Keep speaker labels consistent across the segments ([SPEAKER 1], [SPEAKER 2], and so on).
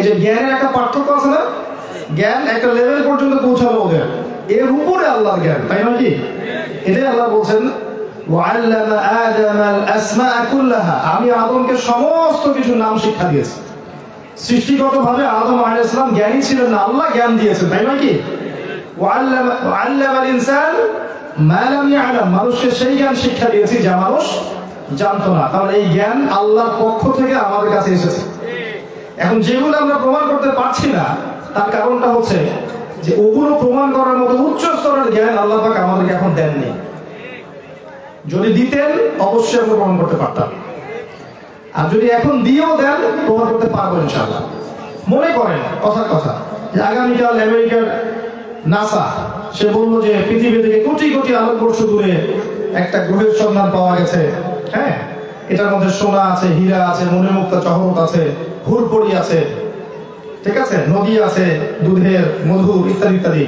[SPEAKER 1] যে জ্ঞানের একটা পার্থক্য আছে না, জ্ঞান একটা লেভেল পর্যন্ত পৌঁছালো ওদের, এর উপরে আল্লাহর জ্ঞান, তাই নয় কি? এটাই আল্লাহ বলছেন ওয়াল্লামা আদামাল আসমাআ কুল্লাহা, আমি আদমকে সমস্ত কিছু নাম শিক্ষা দিয়েছি। সৃষ্টিগতভাবে আদম আলাইহিস সালাম জ্ঞানী ছিলেন না, আল্লাহ জ্ঞান দিয়েছেন, তাই নয় কি? ওয়াল্লামাল ইনসান মা লাম ইয়ালাম, মানুষকে সেই জ্ঞান শিক্ষা দিয়েছি যা মানুষ জানতো না। তাহলে এই জ্ঞান আল্লাহর পক্ষ থেকে আমাদের কাছে এসেছে। এখন যেগুলো আমরা প্রমাণ করতে পারছি না, তার কারণটা হচ্ছে যে ওগুলো প্রমাণ করার মতো উচ্চ স্তরের জ্ঞান আল্লাহ পাক আমাদেরকে এখন দেননি। যদি দিতেন অবশ্যই আমরা প্রমাণ করতে পারতাম, আর যদি এখন দিয়েও দেন প্রমাণ করতে পারবো ইনশাআল্লাহ। মনে করেন কথার কথা যে আগামীকাল আমেরিকার নাসা সে বললো যে পৃথিবী থেকে কোটি কোটি আলোকবর্ষ দূরে একটা গ্রহের সন্ধান পাওয়া গেছে। হ্যাঁ, এটার মধ্যে সোনা আছে, হীরা আছে, মণিমুক্তা জহরত আছে, হুরপড়ি আছে, ঠিক আছে, নদী আছে, দুধের মধুর ইত্যাদি ইত্যাদি,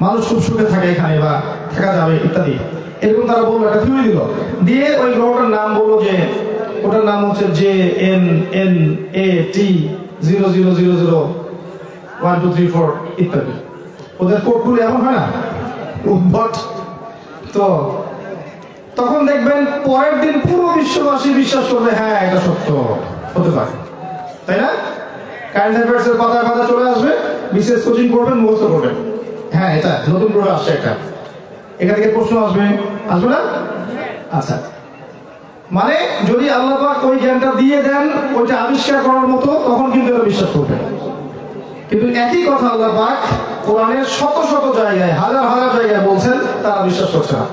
[SPEAKER 1] মানুষ খুব সুখে থাকে এখানে বা থাকা যাবে ইত্যাদি, এরকম তারা বললো, একটা থিওরি দিল, দিয়ে ওই গ্রহটার নাম বললো যে ওটার নাম হচ্ছে JNNAT 00001234 ইত্যাদি। ওদের কোডগুলো এমন হয় না, উদ্ভট। তো তখন দেখবেন পরের দিন পুরো বিশ্ববাসী বিশ্বাস করবে হ্যাঁ এটা সত্য হতে পারে, তাই না? কারেন্ট অ্যাফেয়ার্স এর পাতায় পাতা চলে আসবে, বিশেষ কোচিং করবেন, মুখস্থ করবেন, হ্যাঁ এটা নতুন করে আসছে, একটা এখান থেকে প্রশ্ন আসবে, আসবে না? আচ্ছা, মানে যদি আল্লাহ পাক ওই জ্ঞানটা দিয়ে দেন ওইটা আবিষ্কার করার মতো, তখন কিন্তু এরা বিশ্বাস করবে। কিন্তু একই কথা আল্লাহ পাক কোরআনের শত শত জায়গায়, হাজার হাজার জায়গায় বলছেন, তারা বিশ্বাস করছে না।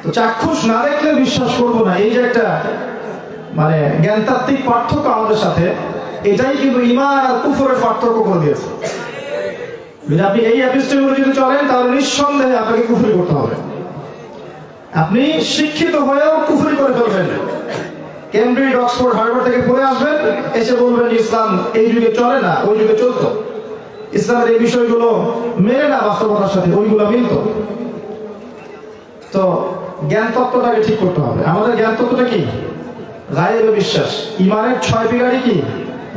[SPEAKER 1] তো চাক্ষুষ না দেখলে বিশ্বাস করবো না, এই যে একটা মানে জ্ঞানতাত্ত্বিক পার্থক্য আমাদের সাথে, এটাই কিন্তু ঈমান আর কুফরের পার্থক্য করে দিয়েছে। যদি আপনি এই এপিস্টেমে যদি চলেন তাহলে নিঃসন্দেহে আপনাকে কুফরি করতে হবে। আপনি শিক্ষিত হয়েও কুফরি করে ফেলবেন, কেমব্রিজ, অক্সফোর্ড, হার্ভার্ড থেকে পড়ে আসবেন, এসে বলবেন ইসলাম এই যুগে চলে না, ওই যুগে চলতো, ইসলামের এই বিষয়গুলো মেনে না বাস্তবতার সাথে, ওইগুলো মিলত। তো জ্ঞান তত্ত্বটাকে ঠিক করতে হবে। আমাদের জ্ঞান তত্ত্বটা কি? গায়েবে বিশ্বাস। ঈমানের 6 পিলারই কি?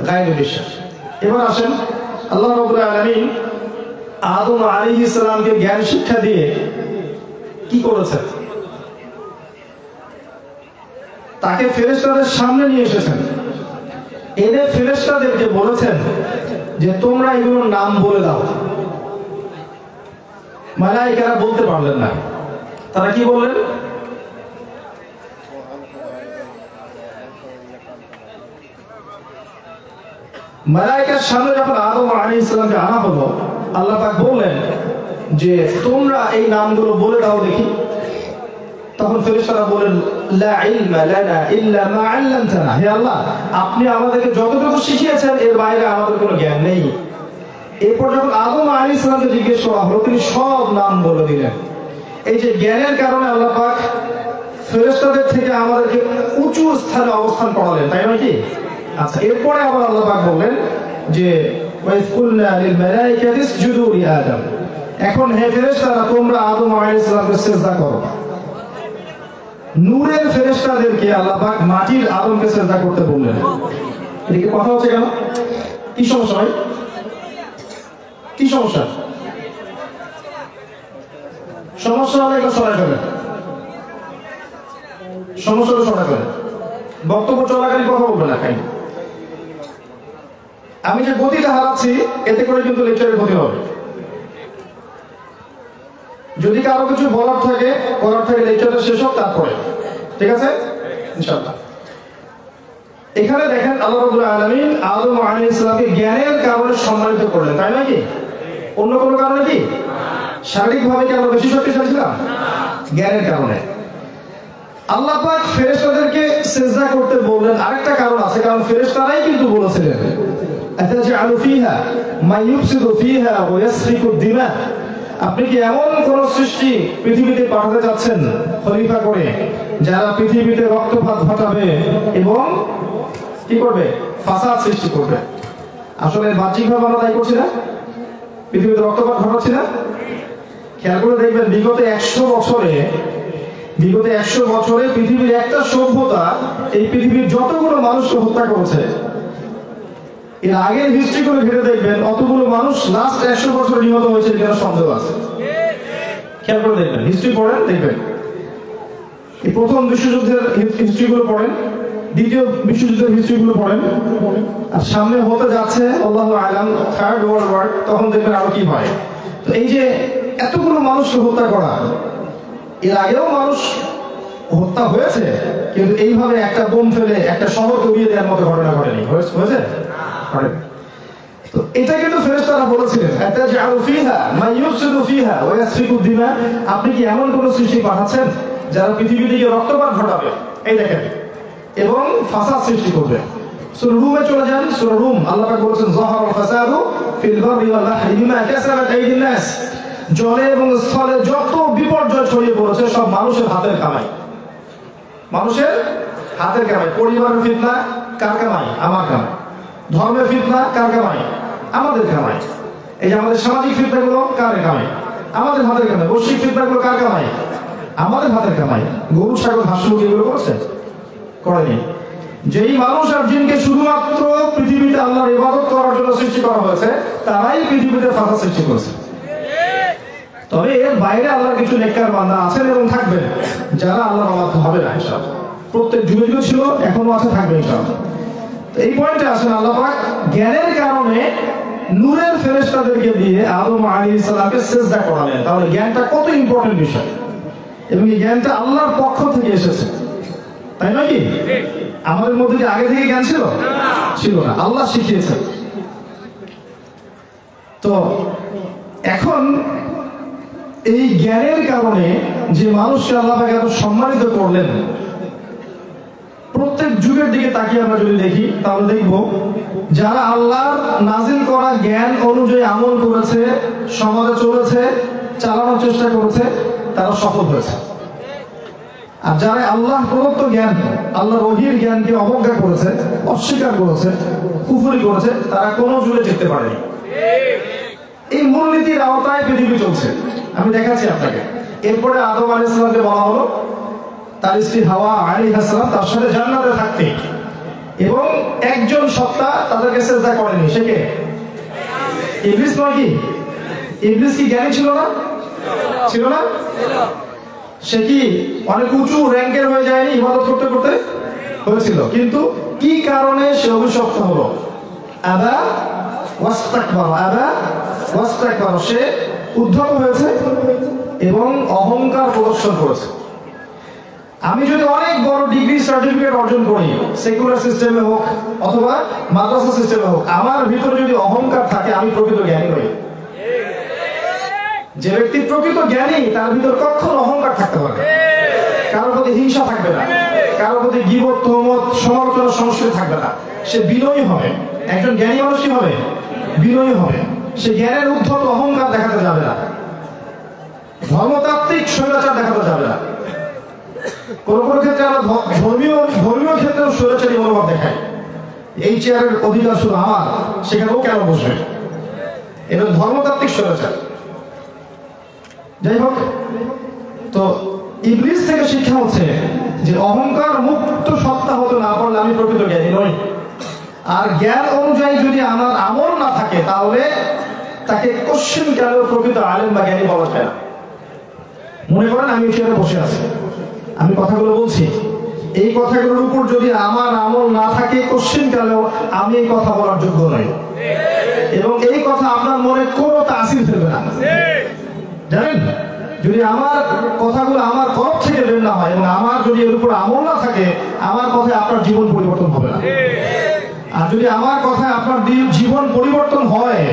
[SPEAKER 1] গায়েবে বিশ্বাস। এবার আসেন, আল্লাহ রাব্বুল আলামিন আদম আলাইহিস সালামকে জ্ঞান শিক্ষা দিয়ে কি করেছেন? তাকে ফেরেশতাদের সামনে নিয়ে এসেছেন, এনে ফেরেশতাদেরকে বলেছেন যে তোমরা এগুলোর নাম বলে দাও। মালায়েকারা বলতে পারলেন না, তারা কি বললেন? মালায়েকার সামনে যখন আদম আলাইহিস সালামকে আনা হলো, আল্লাহ পাক বললেন যে তোমরা এই নামগুলো বলে দাও দেখি। তখন ফেরেশতারা বলেন লা ইলমা লানা ইল্লা মা আল্লামতানা, হে আল্লাহ আপনি আমাদেরকে যতটুকু শিখিয়েছেন এর বাইরে আমাদের কোনো জ্ঞান নেই। এরপর যখন আদম আলাইহিস সালামকে জিজ্ঞেস করা হলো, তিনি সব নাম বলে দিলেন। এই যে জ্ঞানের কারণে আল্লাহ পাক ফেরেশতাদের থেকে আমাদেরকে উঁচু স্থানে অবস্থান করালেন, তাই নয় কি? আচ্ছা, এরপরে আবার আল্লাহ পাক বললেন যে ওয়াইজ কুলনা লিল মালাইকাতি ইসজুদু লি আদম, এখন হে ফেরেশতারা তোমরা আদম আলাইহিস সালামকে সিজদা করো। নূরের ফেরেশতাদেরকে আল্লাহ পাক মাটির আদমকে সিজদা করতে বললেন। এদিকে কথা হচ্ছে কেন? কি সমস্যা ভাই? কি সমস্যা? সমস্যা হলে এটা সরাই ফেলেন, সমস্যাটা সরাই ফেলেন, বক্তব্য চলাকালীন কথা বলবেন না। আমি যে গতিটা হারাচ্ছি এতে করে কিন্তু লেকচারের ক্ষতি হবে। যদি কারো কিছু বলার থাকে, করার থাকে, লেকচারটা শেষ হোক তারপরে, ঠিক আছে ইনশাআল্লাহ। এখানে দেখেন আল্লাহ রাব্বুল আলামিন আদম আলাইহিস সালামকে জ্ঞানের কারণে সম্মানিত করলেন, তাই নয় কি? অন্য কোনো কারণে কি? শারীরিকভাবে কি আমরা বেশি শক্তিশালী ছিলাম? জ্ঞানের কারণে। আল্লাহ পাক ফেরেশতাদেরকে সিজদা করতে বললেন আরেকটা কারণ আছে, কারণ ফেরেশতারাই কিন্তু বলেছিলেন আতাজআলু ফিহা মা ইউফসিদু ফিহা ওয়া ইয়াসফিকু দিমা, আপনি কি এমন কোন সৃষ্টি পৃথিবীতে পাঠাতে চাচ্ছেন খলিফা করে, যারা পৃথিবীতে রক্তপাত ঘটাবে এবং কি করবে? ফাসাদ সৃষ্টি করবে। আসলে বাহ্যিকভাবে আমরা তাই করছি না, পৃথিবীতে রক্তপাত ঘটাচ্ছি না। খেয়াল করে দেখবেন বিগত 100 বছরে পৃথিবীর একটা সভ্যতা এই পৃথিবীর যতগুলো মানুষকে হত্যা করেছে এর আগের হিস্ট্রি করে ঘেটে দেখবেন অতগুলো মানুষ লাস্ট 100 বছর নিহত হয়েছে কেন সন্দেহ আছে। খেয়াল করে দেখবেন, হিস্ট্রি পড়েন দেখবেন। এই প্রথম বিশ্বযুদ্ধের হিস্ট্রি গুলো পড়েন, দ্বিতীয় বিশ্বযুদ্ধের হিস্ট্রি গুলো পড়েন, আর সামনে হতে যাচ্ছে আল্লাহু আ'লাম থার্ড ওয়ার্ল্ড ওয়ার, তখন দেখবেন আরো কি হয়। তো এই যে এতগুলো মানুষকে হত্যা করা, এর আগেও মানুষ হত্যা হয়েছে, কিন্তু এইভাবে একটা বোম ফেলে একটা শহর উড়িয়ে দেওয়ার মতো ঘটনা ঘটেনি। হয়েছে? তো এটা কিন্তু ফেরেশতারা বলেছিলেন, আতাজআলু ফিহা মান ইউফসিদু ফিহা ওয়া ইয়াসফিকু দিমা, আপনি কি এমন কোন সৃষ্টি পাঠাচ্ছেন যারা পৃথিবী থেকে রক্তপাত ঘটাবে, এই দেখেন, এবং ফাসাদ সৃষ্টি করবে। সূরা রুমে চলে যান, সূরা রুম, আল্লাহ পাক বলেছেন যাহারাল ফাসাদু ফিল বাররি ওয়াল বাহরি বিমা কাসাবাত আইদিন নাস, জলে এবং স্থলে যত বিপর্যয় ছড়িয়ে পড়েছে সব মানুষের হাতের কামাই। মানুষের হাতের কামাই। পরিবারের ফিতনা কার কামাই? আমার কামাই। ধর্মের ফিতনা কার কামাই? আমাদের কামাই। এই যে আমাদের সামাজিক ফিতনাগুলো কার কামাই? আমাদের হাতের কামাই। বৈশ্বিক ফিতনাগুলো কার কামাই? আমাদের হাতের কামাই। গরু ছাগল হাঁস মুরগি এগুলো করছে? করেনি। যেই মানুষ আর জিনকে শুধুমাত্র পৃথিবীতে আল্লাহর ইবাদত করার জন্য সৃষ্টি করা হয়েছে, তারাই পৃথিবীতে ফাসাদ সৃষ্টি করেছে। তবে এর বাইরে আল্লাহর কিছু নেককার বান্দা আছেন এবং থাকবেন, যারা আল্লাহর অবাধ্য হবে না ইনশাআল্লাহ। প্রত্যেক যুগে যুগে ছিল, এখনো আছে, থাকবে ইনশাআল্লাহ। তো এই পয়েন্টে আসেন, আল্লাহ পাক জ্ঞানের কারণে নূরের ফেরেশতাদেরকে দিয়ে আদম আলাইহিস সালামকে সিজদা করালেন। তাহলে জ্ঞানটা কত ইম্পর্টেন্ট বিষয়, এবং এই জ্ঞানটা আল্লাহর পক্ষ থেকে এসেছে, তাই নয় কি? আমাদের মধ্যে কি আগে থেকে জ্ঞান ছিল? ছিল না, আল্লাহ শিখিয়েছেন। তো এখন এই জ্ঞানের কারণে যে মানুষকে আল্লাহ পাক এত সম্মানিত করলেন, প্রত্যেক যুগের দিকে তাকিয়ে আমরা যদি দেখি তাহলে দেখব যারা আল্লাহর নাজিল করা জ্ঞান অনুযায়ী আমল করেছে, সমাজে চলেছে, চালানোর চেষ্টা করেছে, তারা সফল হয়েছে। আর যারা আল্লাহ প্রদত্ত জ্ঞান, আল্লাহর ওহীর জ্ঞানকে অবজ্ঞা করেছে, অস্বীকার করেছে, কুফরি করেছে, তারা কোনো যুগে জিততে পারেনি। এই মূলনীতির আওতায় পৃথিবী চলছে। আমি দেখাচ্ছি আপনাকে। এরপরে আদম আলাইহিস সালামকে বলা হলো তার স্ত্রী হাওয়া আলাইহিস সালাম তার সাথে জান্নাতে থাকতে, এবং একজন সত্তা তাদেরকে সিজদা করেনি। সে কে? ইবলিস নয় কি? ইবলিস কি জ্ঞানী ছিল না? ছিল না? সে কি অনেক উঁচু র্যাঙ্কের হয়ে যায়নি ইবাদত করতে করতে? হয়েছিল। কিন্তু কি কারণে সে অভিশপ্ত হলো? আবা ওয়াস্তাকবার, সে উদ্ধত হয়েছে এবং অহংকার প্রদর্শন করেছে। আমি যদি অনেক বড় ডিগ্রি সার্টিফিকেট অর্জন করি, সেকুলার সিস্টেমে হোক অথবা মাদ্রাসা সিস্টেমে হোক, আমার ভিতরে যদি অহংকার থাকে, আমি প্রকৃত জ্ঞানী নই। যে ব্যক্তি প্রকৃত জ্ঞানী, তার ভিতর কখনো অহংকার থাকতে পারে, কারোর প্রতি হিংসা থাকবে না, কারোর প্রতি গীবত, তহমত, সমালোচনা, সংস্কৃতি থাকবে না। সে বিনয়ী হবে। একজন জ্ঞানী মানুষ কি হবে? বিনয়ী হবে। সে জ্ঞানের উদ্ধত অহংকার দেখাতে যাবে না, ধর্মতাত্ত্বিক স্বৈরাচার দেখাতে যাবে না। কোন কোন ক্ষেত্রে আমরা ধর্মীয় ক্ষেত্রেও স্বৈরাচারী মনোভাব দেখাই। এই চেয়ারের অধিকার শুধু আমার, সেখানেও কেন বসবে? এটা ধর্মতাত্ত্বিক স্বৈরাচার। যাই হোক, তো ইবলিস থেকে শিক্ষা হচ্ছে যে অহংকার মুক্ত সত্তা হতে না পারলে আমি প্রকৃত জ্ঞানী নই। আর জ্ঞান অনুযায়ী যদি আমার আমল না থাকে, তাহলে তাকে কোশ্চেন কালেও প্রকৃত আলেম বা জ্ঞানী বলা যায় না। মনে করেন আমি চেয়ারে বসে আছি, আমি কথাগুলো বলছি, এই কথাগুলোর উপর যদি আমার আমল না থাকে, কোশ্চেন কালেও আমি এই কথা বলার যোগ্য নই, এবং এই কথা আপনার মনে কোনো তাসির ফেলবে না। জানেন, যদি আমার কথাগুলো আমার তরফ থেকে বের না হয় এবং আমার যদি এর উপর আমল না থাকে, আমার কথায় আপনার জীবন পরিবর্তন হবে না। আর যদি আমার কথায় আপনার জীবন পরিবর্তন হয়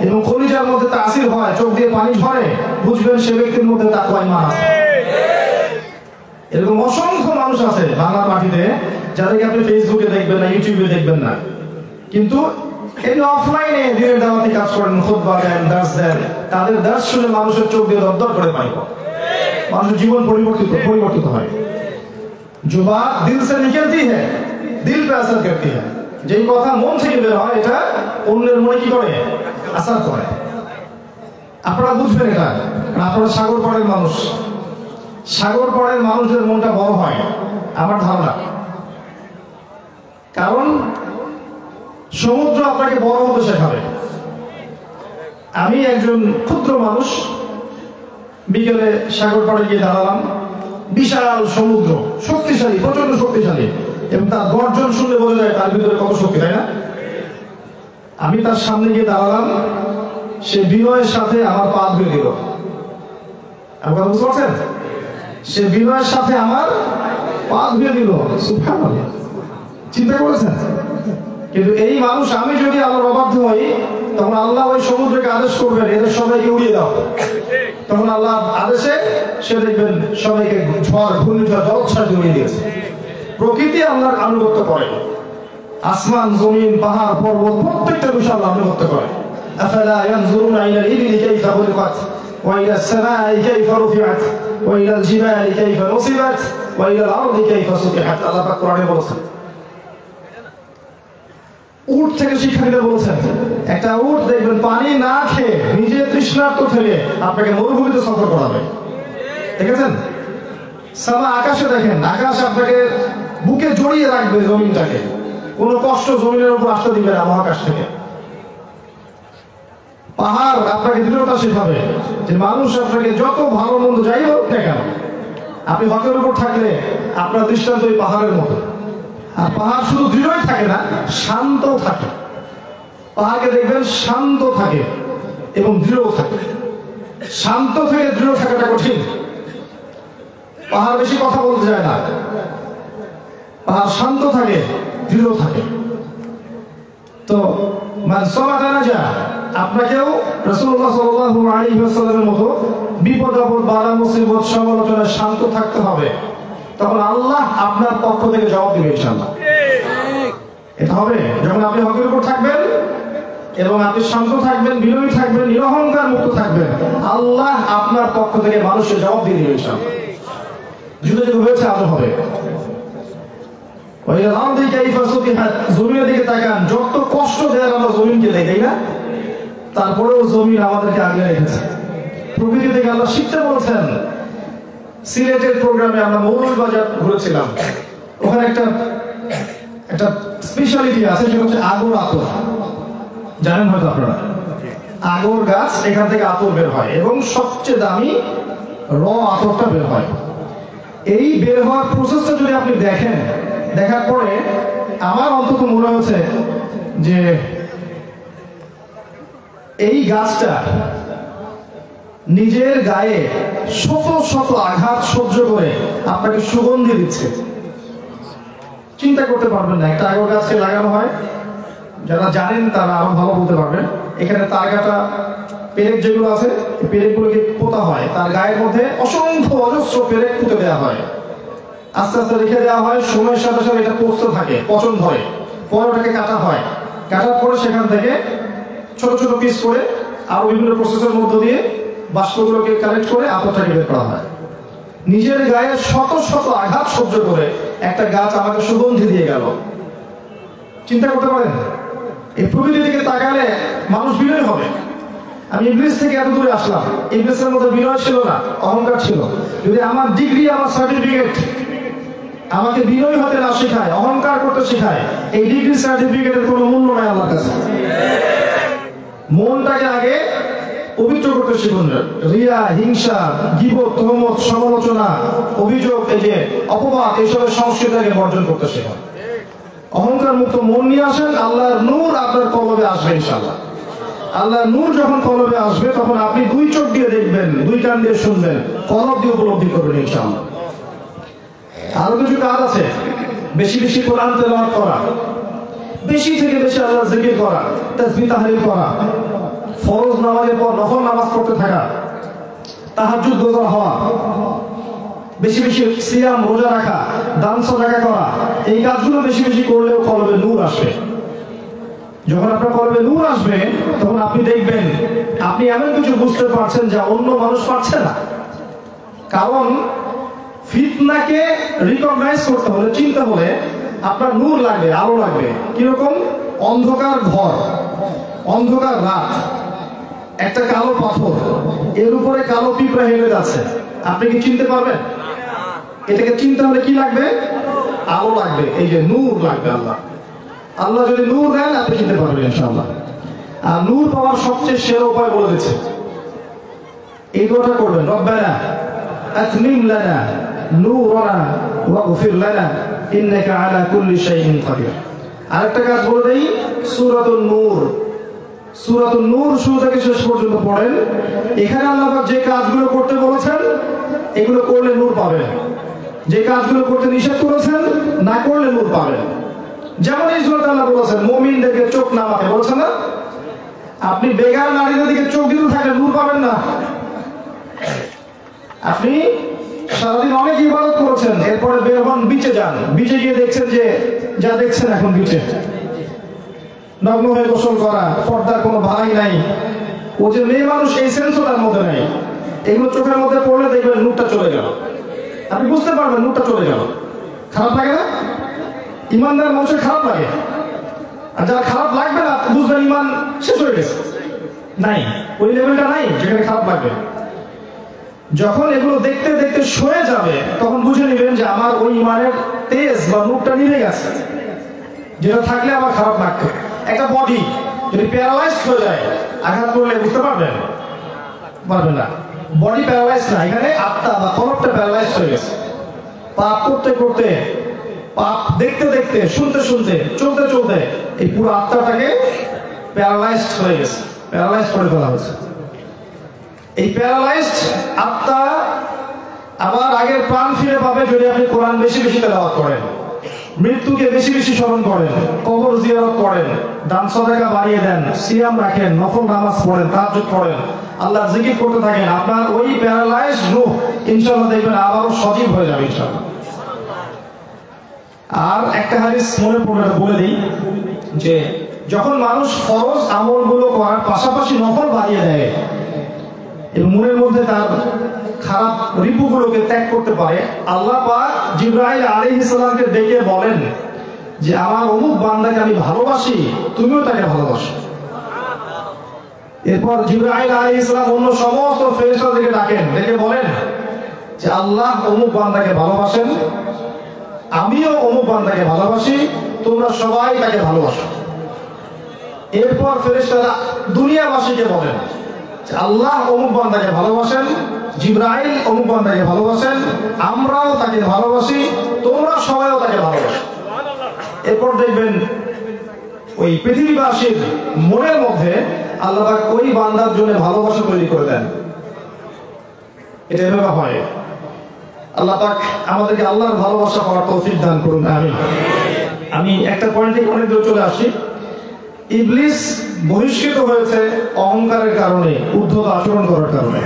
[SPEAKER 1] এবং কলিজার মধ্যে তাসির হয়, চোখ দিয়ে পানি ঝরে, বুঝবেন সে ব্যক্তির মধ্যে তাকওয়া ঈমান আছে। এরকম অসংখ্য মানুষ আছে বাংলার মাটিতে, যাদেরকে আপনি ফেসবুকে দেখবেন না, ইউটিউবে দেখবেন না, কিন্তু এই অফলাইনে দিনের দাওয়াতি কাজ করেন, খুতবা দেন, দার্স দেন। তাদের দার্স শুনে মানুষের চোখ দিয়ে দরদর করে পানি পড়ে, মানুষের জীবন পরিবর্তিত হয়। जो बात दिल से निकलती है, दिल पे असर करती है। যেই কথা মন থেকে বের হয়, এটা অন্যের মনে কি করে? আসার করে। আপনারা বুঝবেন এটা। আপনারা সাগর পাড়ের মানুষ, সাগর পাড়ের মানুষের মনটা বড় হয় আমার ধারণা। কারণ সমুদ্র আপনাকে বড় হতে শেখাবে। আমি একজন ক্ষুদ্র মানুষ, বিকেলে সাগর পাড়ে গিয়ে দাঁড়ালাম, বিশাল সমুদ্র, শক্তিশালী, প্রচন্ড শক্তিশালী, এবং তার গর্জন শুনলে বোঝা যায় তার ভিতরে কত শক্তি, তাই না? আমি তার সামনে গিয়ে দাঁড়ালাম, সে বিনয়ের সাথে আমার পা ধুয়ে দিল। আপনারা বুঝতে পারছেন? সে বিনয়ের সাথে আমার পা ধুয়ে দিল। সুবহানাল্লাহ, চিন্তা করেছেন? কিন্তু এই মানুষ, আমি যদি আল্লাহর অবাধ্য হই, তখন আল্লাহ ওই সমুদ্রকে আদেশ করবেন এদের সবাইকে উড়িয়ে দাও। তখন আল্লাহ আদেশে সে দেখবেন সবাইকে ঝড়, ঘূর্ণিঝড়, জলোচ্ছ্বাস উড়িয়ে দিয়েছে। প্রকৃতি আল্লাহর আনুগত্য করে, আসমান, জমিন, পাহাড়, পর্বত প্রত্যেকটা বিষয় আল্লাহ আনুগত্য করে। আফালা ইয়ানজুরুনা ইলাল ইবিলি কাইফা খুলিকাত ওয়া ইলাস সামাই কাইফা রুফিআত ওয়া ইলাল জিবালি কাইফা নুসিবাত ওয়া ইলাল আরদি কাইফা সুতিহাত। আল্লাহ পাক কোরআনে বলেছেন। উট থেকে শিক্ষা দিতে বলেছেন। একটা উট দেখবেন পানি না খেয়ে নিজে তৃষ্ণার্ত থেকে আপনাকে মরুভূমিতে সফর করাবে, দেখেছেন? সামা, আকাশে দেখেন, আকাশ আপনাকে বুকে জড়িয়ে রাখবে জমিনটাকে, কোনো কষ্ট জমিনের উপর আসতে দিবে না মহাকাশ থেকে। পাহাড় আপনাকে দৃঢ়তা শেখাবে যে মানুষ আপনাকে যত ভালো মন্দ যাই হোক না কেন, আপনি হকের উপর থাকলে আপনার দৃষ্টান্ত ওই পাহাড়ের মতো। আর পাহাড় শুধু দৃঢ়ই থাকে না, শান্ত থাকে। পাহাড়কে দেখবেন শান্ত থাকে এবং দৃঢ় থাকে। শান্ত থেকে দৃঢ় থাকাটা কঠিন। পাহাড় বেশি কথা বলতে যায় না, পাহাড় শান্ত থাকে, দৃঢ় থাকে। তো আপনাকেও রাসূলুল্লাহ সাল্লাল্লাহু আলাইহি ওয়াসাল্লামের মতো বিপদ আপদ, বালা মুসিবত, সমালোচনায় শান্ত থাকতে হবে। তখন আল্লাহ আপনার পক্ষ থেকে জবাব দিবে ইনশাআল্লাহ। এটা হবে যখন আপনি হকের উপর থাকবেন এবং আপনি শান্ত থাকবেন, বিনয়ী থাকবেন, নিরহংকার মুক্ত থাকবেন, আল্লাহ আপনার পক্ষ থেকে মানুষের জবাব দিয়ে দিবে ইনশাআল্লাহ। যুদ্ধ যুদ্ধ হয়েছে, আজও হবে। জমিনের দিকে তাকান, যত কষ্ট দেয় আমরা জমিনকে দেয়, তাই না? তারপরেও জমিন আমাদেরকে আগলে রেখেছে। প্রকৃতি থেকে আল্লাহ শিখতে বলছেন। সিলেটের প্রোগ্রামে আমরা মৌলভীবাজার ঘুরেছিলাম, ওখানে একটা স্পেশালিটি আছে, সেটা হচ্ছে আগর আতর। জানেন হয়তো আপনারা, আগর গাছ, এখান থেকে আতর বের হয় এবং সবচেয়ে দামি র আতরটা বের হয়। এই বের হওয়ার প্রসেসটা যদি আপনি দেখেন, দেখার পরে আমার অন্তত মনে হচ্ছে যে এই গাছটা নিজের গায়ে শত শত আঘাত সহ্য করে আপনাকে সুগন্ধি দিচ্ছে। চিন্তা করতে পারবেন না। একটা আগর গাছকে লাগানো হয়, যারা জানেন তারা আরো ভালো বলতে পারবেন। এখানে তার কাটা পেরেক যেগুলো আছে, পেরেকগুলোকে পোতা হয়, তার গায়ের মধ্যে অসংখ্য অজস্র পেরেক পুঁতে দেওয়া হয়, আস্তে আস্তে রেখে দেওয়া হয়। সময়ের সাথে সাথে এটা পচতে থাকে, পচন ধরে, পরে ওটাকে কাটা হয়। কাটার পরে সেখান থেকে ছোট ছোট পিস করে আরো বিভিন্ন প্রসেসের মধ্য দিয়ে বাষ্পগুলোকে কালেক্ট করে আতরটাকে বের করা হয়। নিজের গায়ে শত শত আঘাত সহ্য করে একটা গাছ আমাকে সুগন্ধি দিয়ে গেল। চিন্তা করতে পারেন? এই প্রকৃতির দিকে তাকালে মানুষ বিনয় হবে। আমি ইংলিশ থেকে এত দূরে আসলাম, ইংলিশের মধ্যে বিনয় ছিল না, অহংকার ছিল। যদি আমার ডিগ্রি, আমার সার্টিফিকেট আমাকে বিনয় হতে না শেখায়, অহংকার করতে শেখায়, এই ডিগ্রি সার্টিফিকেটের কোনো মূল্য নাই আমার কাছে। মনটাকে আগে পবিত্র করতে শিখুন। রিয়া, হিংসা, গীবত, তহমত, সমালোচনা, অভিযোগ, এই যে অপবাদ, এইসবের সংস্কৃতিকে বর্জন করতে শেখুন। অহংকার মুক্ত মন নিয়ে আসেন, আল্লাহর নূর আপনার কলবে আসবে ইনশাআল্লাহ। আল্লাহর নূর যখন কলবে আসবে, তখন আপনি দুই চোখ দিয়ে দেখবেন, দুই কান দিয়ে শুনবেন, কলব দিয়ে উপলব্ধি করবেন ইনশাআল্লাহ। আরো কিছু কাজ আছে। বেশি বেশি কোরআন তেলাওয়াত করা, বেশি থেকে বেশি আল্লাহর জিকির করা, তাসবিহ তাহলিল করা, ফরজ নামাজের পর নফল নামাজ পড়তে থাকা, তাহাজ্জুদ রোজা হওয়া, বেশি বেশি সিয়াম রোজা রাখা, দান সাদাকা করা, এই কাজগুলো বেশি বেশি করলেও কলবে নূর আসবে। যখন আপনার কলবে নূর আসবে, তখন আপনি দেখবেন আপনি এমন কিছু বুঝতে পারছেন যা অন্য মানুষ পারছে না। কারণ ফিতনাকে রিকগনাইজ করতে হলে, চিন্তা হলে আপনার নূর লাগবে, আলো লাগবে। কিরকম? অন্ধকার ঘর, অন্ধকার রাত, একটা কালো পাথর, এর উপরে কালো পিঁপড়া হেলে যাচ্ছে, আপনি কি চিনতে পারবেন? এটাকে চিনতে হলে কি লাগবে? আলো লাগবে, এই যে নূর লাগবে। আল্লাহ আল্লাহ যদি নূর দেন আপনি চিনতে পারবেন ইনশাআল্লাহ। আর নূর পাওয়ার সবচেয়ে সেরা উপায় বলে দিচ্ছে, এই দোয়াটা করবেন, রব্বানা আতমিম লানা নূরানা ওয়াগফির লানা ইন্নাকা আলা কুল্লি শাইইন কাদির। আরেকটা কাজ বলে দেই, সূরাতুন নূর, সূরাতুন নূর শুরু থেকে শেষ পর্যন্ত পড়েন। এখানে আল্লাহ পাক যে কাজগুলো করতে বলেছেন এগুলো করলে নূর পাবেন, যে কাজগুলো করতে নিষেধ করেছেন না করলে নূর পাবেন। যেমন এই সূরাতে আল্লাহ বলেছেন মুমিনদেরকে চোখ নামাতে বলেছেন না, আপনি বেগার নারীদের দিকে চোখ দিতে থাকলে নূর পাবেন না। আপনি সারাদিন অনেক ইবাদত করেছেন, এরপরে বের হন বিচে যান, বিচে গিয়ে দেখছেন যে যা দেখছেন এখন বিচে নগ্ন হয়ে গোসল করা, পর্দার কোনো ভালাই নাই, ও যে মেয়ে মানুষ এই সেন্সও তার মধ্যে নাই। এগুলো চোখের মধ্যে পড়লে দেখবেন নূরটা চলে গেল, আপনি বুঝতে পারবেন নূরটা চলে গেল। খারাপ লাগে না? ইমানদার মানুষের খারাপ লাগে, আর যারা খারাপ লাগবে না বুঝবেন ইমান শেষ হয়ে গেছে, নাই, ওই লেভেলটা নাই যেখানে খারাপ লাগবে। যখন এগুলো দেখতে দেখতে সয়ে যাবে তখন বুঝে নেবেন যে আমার ওই ইমানের তেজ বা নূরটা নিভে গেছে, যেটা থাকলে আমার খারাপ লাগতো। একটা বডি যদি প্যারালাইজড হয়ে যায় আঘাত করলে বুঝতে পারবেন না, বডি প্যারালাইজ না, এখানে আত্মা বা কলবটা প্যারালাইজ হয়ে গেছে। পাপ করতে করতে, পাপ দেখতে দেখতে, শুনতে শুনতে, চলতে চলতে এই পুরো আত্মাটাকে প্যারালাইজড হয়ে গেছে, প্যারালাইজ করে ফেলা হয়েছে। এই প্যারালাইজড আত্মা আবার আগের প্রাণ ফিরে পাবে যদি আপনি কোরআন বেশি বেশি তেলাওয়াত করেন, মৃত্যুকে বেশি বেশি স্মরণ করেন, কবর জিয়ারত করেন, দান সাদাকা বাড়িয়ে দেন, সিয়াম রাখেন, নফল নামাজ পড়েন, তাহাজ্জুদ পড়েন, আল্লাহর জিকির করতে থাকেন, আপনার ওই প্যারালাইজড রূহ ইনশাআল্লাহ দেখবেন আবারও সজীব হয়ে যাবে ইনশাআল্লাহ। আর একটা হাদিস মনে পড়লে বলে দিই যে যখন মানুষ ফরজ আমলগুলো করার পাশাপাশি নফল বাড়িয়ে দেয় এবং মনের মধ্যে তার খারাপ রিপুগুলোকে ত্যাগ করতে পারে, আল্লাহ পাক জিবরাইল আলাইহিস সালামকে ডেকে বলেন যে আমার অমুক বান্দাকে আমি ভালোবাসি, তুমিও তাকে ভালোবাসো। এরপর জিবরাইল আলাইহিস সালাম অন্য সমস্ত ফেরেশতাদেরকে ডাকেন, ডেকে বলেন যে আল্লাহ অমুক বান্দাকে ভালোবাসেন, আমিও অমুক বান্দাকে ভালোবাসি, তোমরা সবাই তাকে ভালোবাসো। এরপর ফেরেশতারা দুনিয়াবাসীকে বলেন আল্লাহ অমুক বান্দাকে ভালোবাসেন, জিবরাইল অমুক বান্দাকে ভালোবাসেন, আমরাও তাকে ভালোবাসি, তোমরা সবাইও তাকে ভালোবাসো। এরপর দেখবেন ওই পৃথিবীবাসীর মনের মধ্যে আল্লাহ পাক ওই বান্দার জন্য ভালোবাসা তৈরি করে দেন। এটা এভাবে হয়। আল্লাহ পাক আমাদেরকে আল্লাহর ভালোবাসা পাওয়ার তৌফিক দান করুন, আমিন। আমি একটা পয়েন্টে অনেক দূর চলে আসি। ইবলিস বহিষ্কৃত হয়েছে অহংকারের কারণে, উদ্ধত আচরণ করার কারণে।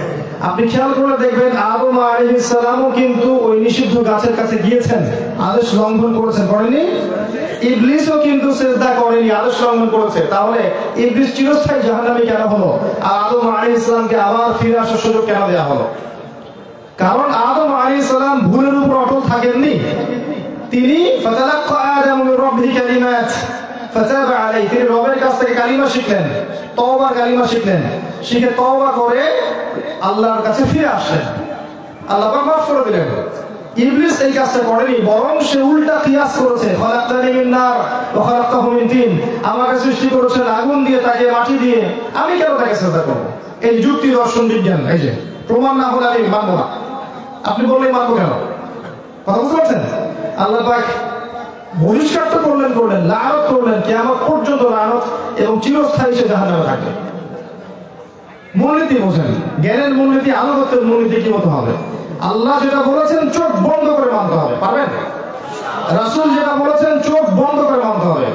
[SPEAKER 1] আপনি খেয়াল করে দেখবেন আদম আলাইহিস সালামও কিন্তু ওই নিষিদ্ধ গাছের কাছে গিয়েছেন, আদেশ লঙ্ঘন করেছেন, করেনি? ইবলিসও কিন্তু সিজদা করেনি, আদেশ লঙ্ঘন করেছে। তাহলে ইবলিস চিরস্থায়ী জাহান্নামী কেন হলো? আর আদম আলাইহিস সালামকে আবার ফিরে আসার সুযোগ কেন দেওয়া হলো? কারণ আদম আলাইহিস সালাম ভুলের উপর অটল থাকেননি। তিনি ফাতালাক্কা আদামু মির রাব্বিহি কালিমাত ফাতাবা আলাইহি, তিনি রবের কাছ থেকে কালিমা শিখলেন, তওবার কালিমা শিখলেন, শিখে তওবা করে আল্লাহর কাছে ফিরে আসলেন, আল্লাহ পাক মাফ করে দিলেন। ইবলিস এই কাজটা করেনি, বরং সে উল্টা কিয়াস করেছে, খালাকতানি মিন নার ওয়া খালাকতাহু মিন তিন, আমাকে সৃষ্টি করেছেন আগুন দিয়ে, তাকে মাটি দিয়ে, আমি কেন তাকে সিজদা করব? এই যুক্তি দর্শন বিজ্ঞান, এই যে প্রমাণ না হলে আমি মানবো না। আপনি বললেই মানবো কেন? কথা বুঝতে পারছেন? আল্লাহ পাক বহিষ্কার তো করলেন, লানত করলেন, কিয়ামত পর্যন্ত লানত, এবং চিরস্থায়ী সে জাহান্নামে থাকবে। মূলনীতি বোঝেন, জ্ঞানের মূলনীতি, আনুগত্যের মূলনীতি কি মতো হবে? আল্লাহ যেটা বলেছেন চোখ বন্ধ করে মানতে হবে, পারবেন? রাসূল যেটা বলেছেন চোখ বন্ধ করে মানতে হবে।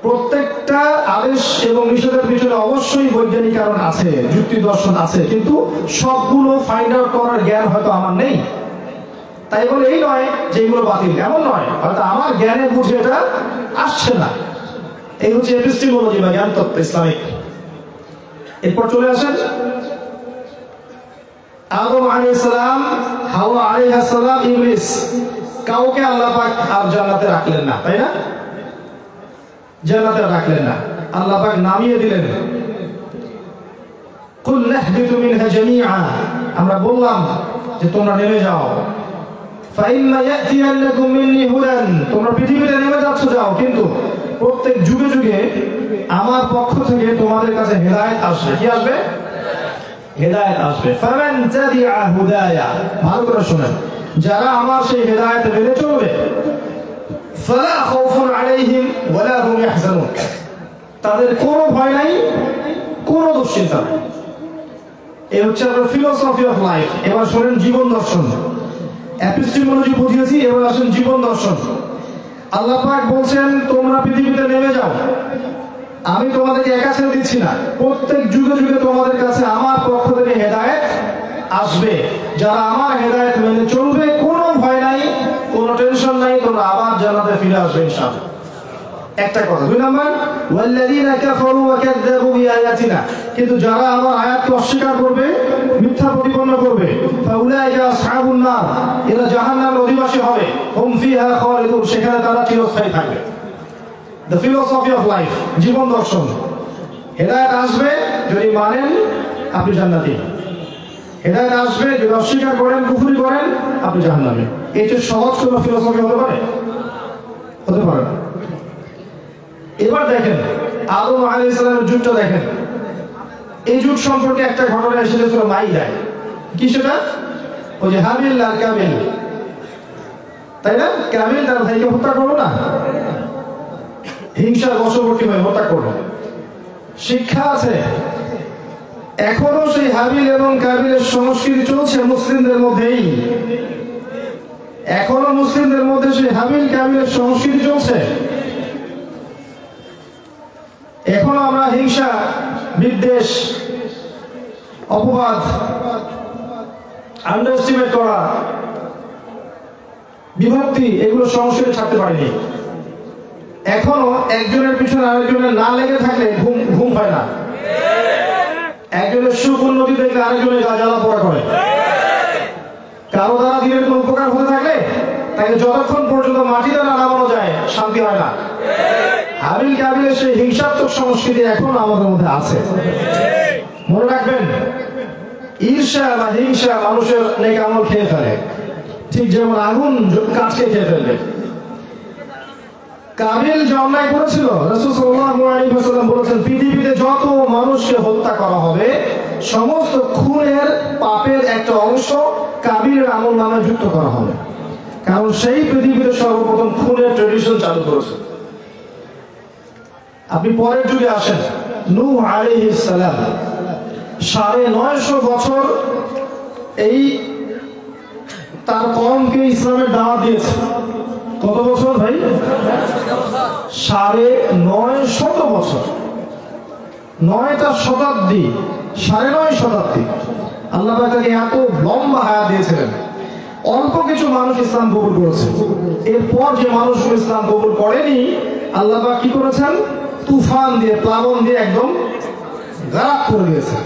[SPEAKER 1] প্রত্যেকটা আদেশ এবং নিষেধের পিছনে অবশ্যই বৈজ্ঞানিক কারণ আছে, যুক্তি দর্শন আছে, কিন্তু সবগুলো ফাইন্ড আউট করার জ্ঞান হয়তো আমার নেই। তাই বলে এই নয় যে এগুলো বাতিল, এমন নয়, হয়তো আমার জ্ঞানে বুঝে এটা আসছে না। এই হচ্ছে এপিস্টেমোলজি বা জ্ঞান তত্ত্ব ইসলামিক। এরপর চলে আসেন আদম আলাইহিস সালাম, হাওয়া আলাইহিস সালাম, ইবলিস, কাউকে আল্লাহ পাক আর জান্নাতে রাখলেন না, তাই না? জান্নাতে রাখলেন না, আল্লাহ পাক নামিয়ে দিলেন, কুল নাহবিতু মিনহা জামিআ, আমরা বললাম যে তোমরা নেমে যাও, ফাইম্মা ইয়াতিয়ান্নাকুম মিন্নি হুদান, তোমরা পৃথিবীতে নেমে যাচ্ছ যাও, কিন্তু প্রত্যেক যুগে যুগে আমার পক্ষ থেকে তোমাদের কাছে হেদায়েত আসবে। কি আসবে? হেদায়েত আসবে। ফামান তাবিআ হুদায়া, ভালো করে শুনেন, যারা আমার সেই হেদায়েত মেনে চলবে, ফালা খাউফুন আলাইহিম ওয়ালা হুম ইয়াহজানুন, তাদের কোনো ভয় নাই, কোনো দুশ্চিন্তা নাই। এই হচ্ছে আপনার ফিলোসফি অফ লাইফ। এবার শোনেন জীবন দর্শন। এপিস্টেমোলজি বুঝিয়েছি, এবার আসেন জীবন দর্শন। আল্লাহ পাক বলছেন তোমরা পৃথিবীতে নেমে যাও, আমি তোমাদেরকে একা ছেড়ে দিচ্ছি না, প্রত্যেক যুগে যুগে তোমাদের কাছে আমার পক্ষ থেকে হেদায়েত আসবে। যারা আমার হেদায়েত মেনে চলবে, কোনো ভয় নাই, কোনো টেনশন নাই, তোমরা আবার জান্নাতে ফিরে আসবে ইনশাআল্লাহ। একটা কথা। দুই নাম্বার, ওয়াল্লাযীনা কাফারু ওয়া কাযযাবু বিআয়াতিনা, কিন্তু যারা আমার আয়াতকে অস্বীকার করবে, মিথ্যা প্রতিপন্ন করবে, ফাউলাইকা আসহাবুন নার, এরা জাহান্নামের অধিবাসী হবে, হুম ফিহা খালিদুন, সেখানে তারা চিরস্থায়ী থাকবে। দ্য ফিলোসফি অফ লাইফ, জীবন দর্শন। হেদায়েত আসবে যদি মানেন, আপনি জান্নাতি। হেদায়েত আসবে যদি অস্বীকার করেন, কুফরি করেন, আপনি জাহান্নামী। এটা সহজ কোনো ফিলোসফি হতে পারে? হতে পারে না। এবার দেখেন আদম আলাইহিস সালামের যুগটা দেখেন। এই যুগ সম্পর্কে একটা ঘটনা এসেছে সূরা মাইদায়। কি সেটা? ওই যে হাবিল আর কাবিল, তাই না? কাবিল তার ভাইকে হত্যা করলো না, হিংসার বশবর্তী হয়ে হত্যা করলো। শিক্ষা আছে, এখনো সেই হাবিল এবং কাবিলের সংস্কৃতি চলছে মুসলিমদের মধ্যেই। এখনো মুসলিমদের মধ্যে সেই হাবিল কাবিলের সংস্কৃতি চলছে। এখনো আমরা হিংসা, বিদ্বেষ, অপবাদ, আন্ডারএস্টিমেট করা, বিভক্তি, এগুলো সংস্কৃতি ছাড়তে পারিনি। এখনো একজনের পিছনে আরেকজনের না লেগে থাকলে ঘুম হয় না। একজনের সুখ উন্নতি দেখলে আরেকজনের গা জ্বালা পোড়া করে। কারো দ্বারা দিনের কোনো উপকার হতে থাকলে তাকে যতক্ষণ পর্যন্ত মাটিতে না নামানো যায় শান্তি হয় না। হাবিল কাবিলের সেই হিংসাত্মক সংস্কৃতি এখন আমাদের মধ্যে আছে। মনে রাখবেন, ঈর্ষা বা হিংসা মানুষের নেক আমল খেয়ে ফেলে, ঠিক যেমন আগুন কাঠকে খেয়ে ফেলবে। কাবিল যে অন্যায় করেছিল, রাসূল সাল্লাল্লাহু আলাইহি ওয়াসাল্লাম বলেছেন পৃথিবীতে যত মানুষকে হত্যা করা হবে, সমস্ত খুনের পাপের একটা অংশ কাবিলের আমল নামায় যুক্ত করা হবে। কারণ সেই পৃথিবীতে সর্বপ্রথম খুনের ট্রেডিশন চালু করেছে। আপনি পরের যুগে আসেন, নূহ আলাইহিস সালাম 950 বছর এই তার কওমকে ইসলামের দাওয়াত দিয়েছে। কত বছর ভাই? 950 বছর, 9টা শতাব্দী, 9.5 শতাব্দী আল্লাহ পাক তাকে এত লম্বা হায়াত দিয়েছিলেন। অল্প কিছু মানুষ ইসলাম কবুল করেছে। এরপর যে মানুষগুলো ইসলাম কবুল করেনি, আল্লাহ পাক কি করেছেন? তুফান দিয়ে, প্লাবন দিয়ে একদম গারাক করে দিয়েছে।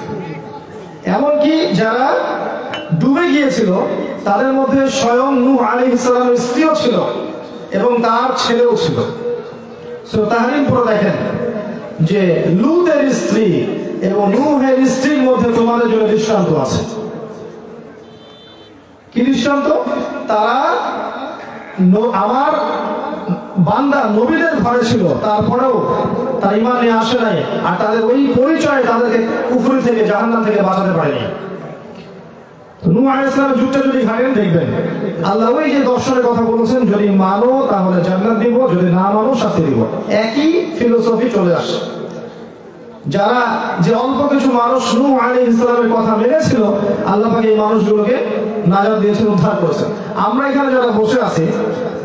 [SPEAKER 1] এমনকি যারা ডুবে গিয়েছিল তাদের মধ্যে স্বয়ং নূহ আলাইহিস সালামের স্ত্রীও ছিল এবং তার ছেলেও ছিল। সূরা তাহরিম পড়ে দেখেন যে লূতের স্ত্রী এবং নূহের স্ত্রীর মধ্যে তোমাদের জন্য দৃষ্টান্ত আছে। কি দৃষ্টান্ত? তারা আমার বান্দা নবীদের ঘরে ছিল, তারপরেও তারা ঈমান নিয়ে আসে নাই, আর তাদের ওই পরিচয় তাদেরকে কুফরি থেকে, জাহান্নাম থেকে বাঁচাতে পারেনি। নূহ আলাইহিস সালামের যুগটা যদি ঘাটেন দেখবেন আল্লাহ ওই যে দর্শনের কথা বলেছেন, যদি মানো তাহলে জান্নাত দিব, যদি না মানো শাস্তি দিব। একই ফিলোসফি চলে আসে। যারা যে অল্প কিছু মানুষ নূহ আলাইহিস সালামের কথা মেনেছিল, আল্লাহ পাক এই মানুষগুলোকে নাজাত দিয়েছেন, উদ্ধার করেছেন। আমরা এখানে যারা বসে আছি,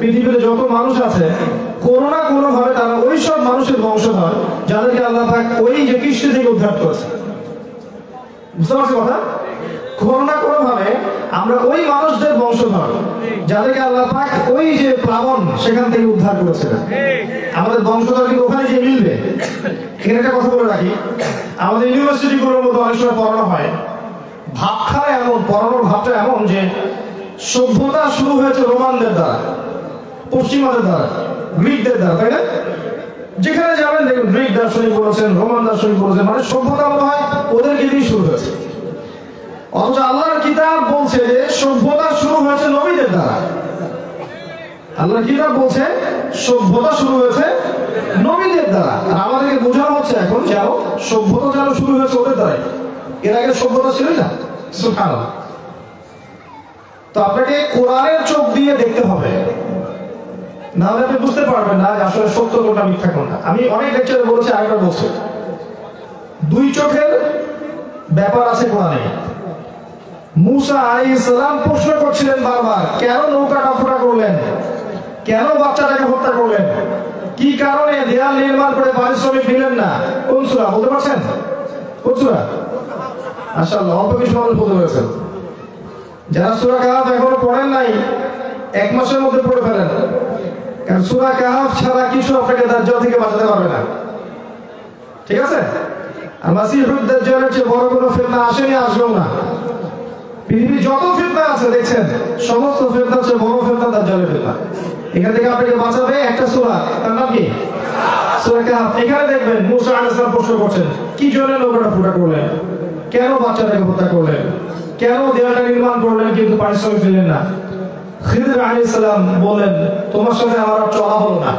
[SPEAKER 1] পৃথিবীতে যত মানুষ আছে, কোনো না কোনো ভাবে তারা ওই সব মানুষের বংশধর যাদেরকে আল্লাহ পাক ওই যে কৃষ্টি থেকে উদ্ধার করেছে। বুঝতে পারছি কথা? কোনো না কোনো ভাবে আমরা ওই মানুষদের বংশধর যাদেরকে আল্লাহ পাক ওই যে প্লাবন সেখান থেকে উদ্ধার করেছিলেন। আমাদের বংশধর কিন্তু ওখানে গিয়ে মিলবে। এখানে একটা কথা বলে রাখি, আমাদের ইউনিভার্সিটিগুলোর মধ্যে অনেক সময় পড়ানো হয়, ভাবখানা এমন, পড়ানোর ভাবটা এমন যে সভ্যতা শুরু হয়েছে রোমানদের দ্বারা, পশ্চিমাদের দ্বারা, গ্রিকদের দ্বারা, তাই না? যেখানে যাবেন দেখুন গ্রিক দার্শনিক বলেছেন, রোমান দার্শনিক বলেছেন, মানে সভ্যতা মনে হয় ওদেরকে দিয়ে শুরু হয়েছে। অথচ আল্লাহর কিতাব বলছে যে সভ্যতা শুরু হয়েছে নবীদের দ্বারা। আল্লাহর কিতাব বলছে সভ্যতা শুরু হয়েছে নবীদের দ্বারা। আর আমাদেরকে বোঝানো হচ্ছে এখন যেন সভ্যতা যেন শুরু হয়েছে ওদের দ্বারাই, এর আগে সভ্যতা ছিল না। সুবহানাল্লাহ। তো আপনাকে কোরআনের চোখ দিয়ে দেখতে হবে, না হলে আপনি বুঝতে পারবেন না যে আসলে সত্য কোনটা মিথ্যা কোনটা। আমি অনেক লেকচারে বলেছি, আরেকবার বলছি, দুই চোখের ব্যাপার আছে কোরআনে। মুসা আলাইহিস সালাম প্রশ্ন করছিলেন বারবার, কেন নৌকাটা ফুটা করলেন, কেন বাচ্চাটাকে হত্যা করলেন, কি কারণে দেয়াল নির্মাণ করে পারিশ্রমিক দিলেন না? কোন সূরা বলতে পারছেন? কোন সূরা? মাশাআল্লাহ, অল্প কিছু মানুষ বলতে পেরেছেন। যারা সূরা কাহাফ এখনো পড়েন নাই, এক মাসের মধ্যে পড়ে ফেলেন, কারণ সূরা কাহাফ ছাড়া কিছু আপনাকে দাজ্জাল থেকে বাঁচাতে পারবে না। ঠিক আছে? আর মাসিহুদ দাজ্জালের চেয়ে বড় কোনো ফিতনা আসেনি, আসবেও না। পৃথিবীর যত ফিতনা আছে দেখছেন, সমস্ত ফিতনার চেয়ে বড় ফিতনা দাজ্জালের ফিতনা। এখান থেকে আপনাকে বাঁচাবে একটা সূরা, তার নাম কি? সূরা কাহাফ। এখানে দেখবেন মুসা আলাইহিস সালাম প্রশ্ন করছেন, কি জন্য নৌকাটা ফুটা করলেন, কেন বাচ্চাটাকে হত্যা করলেন, কেন দেয়ালটা নির্মাণ করলেন কিন্তু পারিশ্রমিক দিলেন না? খিদর আলাইহিস সালাম বলেন, তোমার সাথে আমার আর চলা হলো না,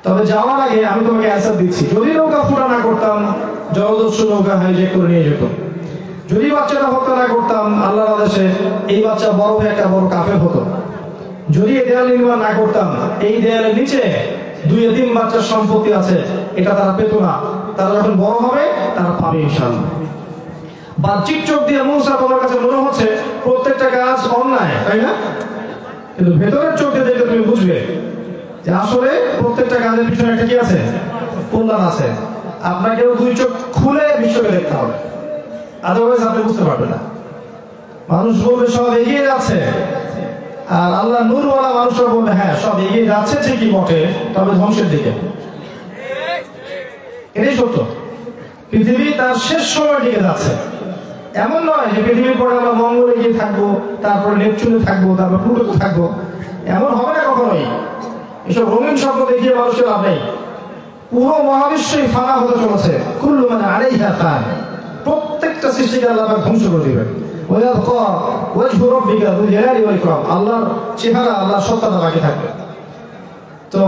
[SPEAKER 1] তবে যাওয়ার আগে আমি তোমাকে অ্যানসার দিচ্ছি, যদি নৌকা ফুটা না করতাম জলদস্যু নৌকা হাইজ্যাক করে নিয়ে যেত, যদি বাচ্চাটা হত্যা না করতাম আল্লাহর আদেশে এই বাচ্চা বড় হয়ে একটা বড় কাফের হতো, যদি এই দেয়াল নির্মাণ না করতাম এই দেয়ালের নিচে 2-3 বাচ্চার সম্পত্তি আছে, এটা তারা পেত না, তারা যখন বড় হবে তারা পাবে ইনশাআল্লাহ। বাহ্যিক চোখ দিয়ে মুসা তোমার কাছে মনে হচ্ছে প্রত্যেকটা কাজ অন্যায়, তাই না? কিন্তু ভেতরের চোখ দিয়ে দেখলে তুমি বুঝবে যে আসলে প্রত্যেকটা কাজের পিছনে একটা কি আছে, কল্যাণ আছে। আপনাকেও দুই চোখ খুলে বিশ্বকে দেখতে হবে, আদারওয়াইজ আপনি বুঝতে পারবেন না। মানুষ বলবে সব এগিয়ে যাচ্ছে, আর আল্লাহ নূরওয়ালা মানুষরা বলবে হ্যাঁ সব এগিয়ে যাচ্ছে ঠিকই বটে, তবে ধ্বংসের দিকে। এটাই সত্য, পৃথিবী তার শেষ সময় দিকে যাচ্ছে। এমন নয় যে পৃথিবীর পরে আমরা মঙ্গলে গিয়ে থাকবো, তারপরে নেপচুনে থাকবো, তারপর প্লুটোতে থাকবো, এমন হবে না কখনোই। এসব রঙিন স্বপ্ন দেখিয়ে মানুষের লাভ নেই। পুরো মহাবিশ্বই ফানা হতে চলেছে, কুল্লু মানে আলাইহা ফান, প্রত্যেকটা সৃষ্টিকে আল্লাহ ধ্বংস করে দিবেন। আল্লাহর চেহারা, আল্লাহর সত্তা বাকি থাকবে। তো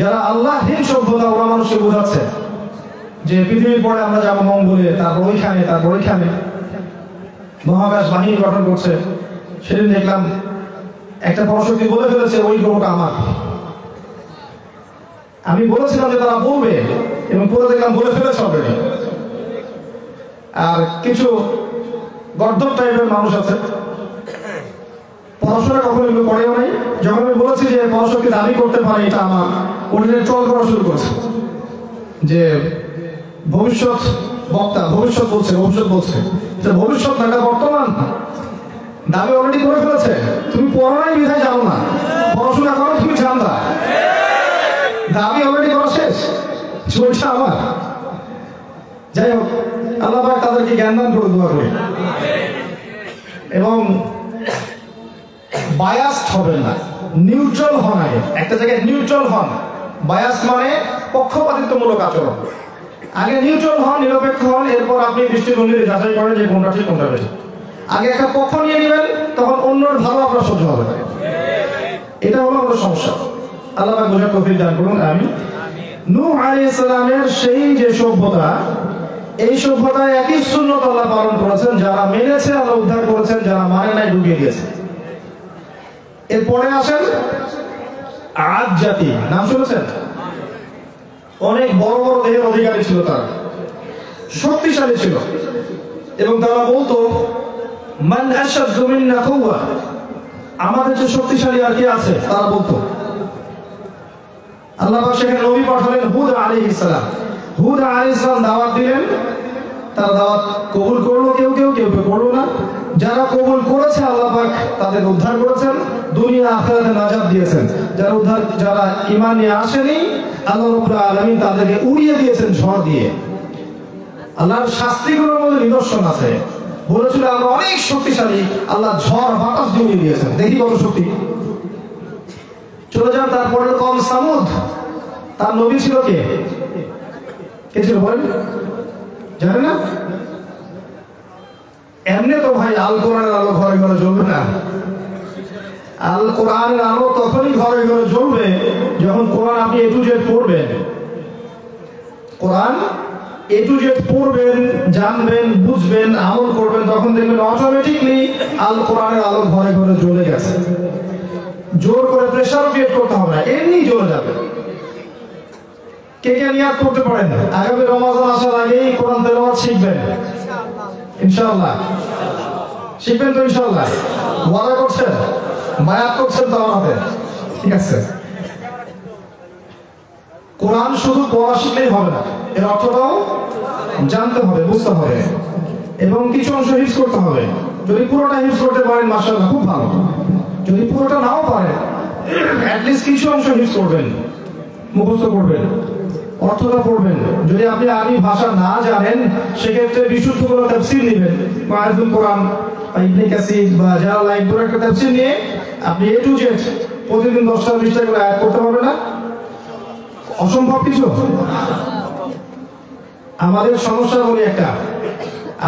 [SPEAKER 1] যারা আল্লাহহীন সভ্যতা, ওরা মানুষকে বোঝাচ্ছে যে পৃথিবীর পরে আমরা যাবো মঙ্গলে, তারপর ওইখানে, তারপর ওইখানে মহাকাশ বাহিনী গঠন করছে। সেদিন দেখলাম একটা পরাশক্তি বলে ফেলেছে ওই গ্রহটা আমার। আমি বলেছিলাম যে তারা বলবে, এবং পরে দেখলাম বলে ফেলেছে অলরেডি। আর কিছু গর্দব টাইপের মানুষ আছে, পড়াশোনা কখনো এগুলো করেও নাই। যখন আমি বলেছি যে পরাশক্তি দাবি করতে পারে এটা আমার, ওটা ট্রল করা শুরু করেছে যে ভবিষ্যৎ বক্তা, ভবিষ্যৎ বলছে, ভবিষ্যৎ বলছে। ভবিষ্যৎ না, এটা বর্তমান। দাবি অলরেডি করে ফেলেছে। তুমি পড়ো নাই বিধায় জানো না, পড়াশোনা করো তুমি জানবা, দাবি অলরেডি করা শেষ, চলছে আমার। যাই হোক, আল্লাহ পাক তাদেরকে জ্ঞান দান করে দোয়া করি, এবং বায়াসড হবেন না, নিউট্রাল হন। আগে একটা জায়গায় নিউট্রাল হন। বায়াস মানে পক্ষপাতিত্বমূলক আচরণ। আগে নিউট্রাল হন, নিরপেক্ষ হন, এরপর আপনি দৃষ্টিভঙ্গি যাচাই করেন যে কোনটা ঠিক কোনটা বেশি। আগে একটা পক্ষ নিয়ে নেবেন, তখন অন্যের ভালো আপনার সহ্য হবে না। এটা হলো আমাদের সমস্যা। আল্লাহ পাক বোঝার তৌফিক দান করুন, আমিন। নূহ আলাইহিস সালামের সেই যে সভ্যতা, এই সভ্যতায় একই সুন্নত আল্লাহ পালন করেছেন। যারা মেনেছে আল্লাহ উদ্ধার করেছেন, যারা মানে নাই ডুবিয়ে দিয়েছে। এরপরে আসেন আদ জাতি, নাম শুনেছেন? অনেক বড় বড় দেহের অধিকারী ছিল, তারা শক্তিশালী ছিল, এবং তারা বলতো মান আশাদ্দু মিন্না কুওয়া, আমাদের যে শক্তিশালী আর কি আছে, তারা বলতো। আল্লাহ পাক সেখানে নবী পাঠালেন হুদ আলাইহিস সালাম। হুদ আলাইহিস সালাম দাওয়াত দিলেন, তারা দাওয়াত কবুল করলো, কেউ কেউ, কেউ কেউ করলো না। যারা কবুল করেছে আল্লাহ পাক তাদের উদ্ধার করেছেন, দুনিয়া আখিরাতে নাজাত দিয়েছেন। যারা ঈমান নিয়ে আসেনি, আল্লাহ রাব্বুল আলামিন তাদেরকে উড়িয়ে দিয়েছেন ঝড় দিয়ে। আল্লাহর শাস্তিগুলোর মধ্যে নিদর্শন আছে। বলেছিল আমরা অনেক শক্তিশালী, আল্লাহ ঝড় বাতাস দিয়ে উড়িয়ে দিয়েছেন। দেখি কত শক্তি। চলে যান তারপরে কম সামুদ, তার নবী ছিল কে? কে ছিল বলেন? জানেন না? এমনি তো ভাই আল কোরআনের আলো ঘরে ঘরে জ্বলবে না। আল কোরআনের আলো তখনই ঘরে ঘরে জ্বলবে যখন কোরআন আপনি A to Z পড়বেন, কোরআন A to Z পড়বেন, জানবেন, বুঝবেন, আমল করবেন, তখন দেখবেন অটোমেটিকলি আল কোরআনের আলো ঘরে ঘরে জ্বলে গেছে। জোর করে প্রেসার ক্রিয়েট করতে হবে না, এমনি জ্বলে যাবে। কে কে নিয়াত করতে পারেন আগামী রমজান আসার আগেই কোরআন তেলাওয়াত শিখবেন? ইনশাআল্লাহ শিখবেন তো? ইনশাআল্লাহ ওয়াদা করছেন, বায়াত করছেন তো আমাদের? ঠিক আছে। কোরআন শুধু পড়া শিখলেই হবে না, এর অর্থটাও জানতে হবে, বুঝতে হবে, এবং কিছু অংশ হিফজ করতে হবে। যদি পুরোটা হিফজ করতে পারেন মাশাআল্লাহ খুব ভালো, যদি পুরোটা নাও পারেন অ্যাটলিস্ট কিছু অংশ হিফজ করবেন, মুখস্থ করবেন, অর্থটা পড়বেন। যদি আপনি আরবি ভাষা না জানেন সেক্ষেত্রে বিশুদ্ধ কোনো তাফসীর নেবেন, মাআরিফুল কোরআন বা ইবনে কাসির বা জালালাইন পুরো একটা তাফসীর নিয়ে আপনি A to Z প্রতিদিন 10টা 20টা করে আয়াত করতে পারবেন না? অসম্ভব কিছু। আমাদের সমস্যা বলি একটা,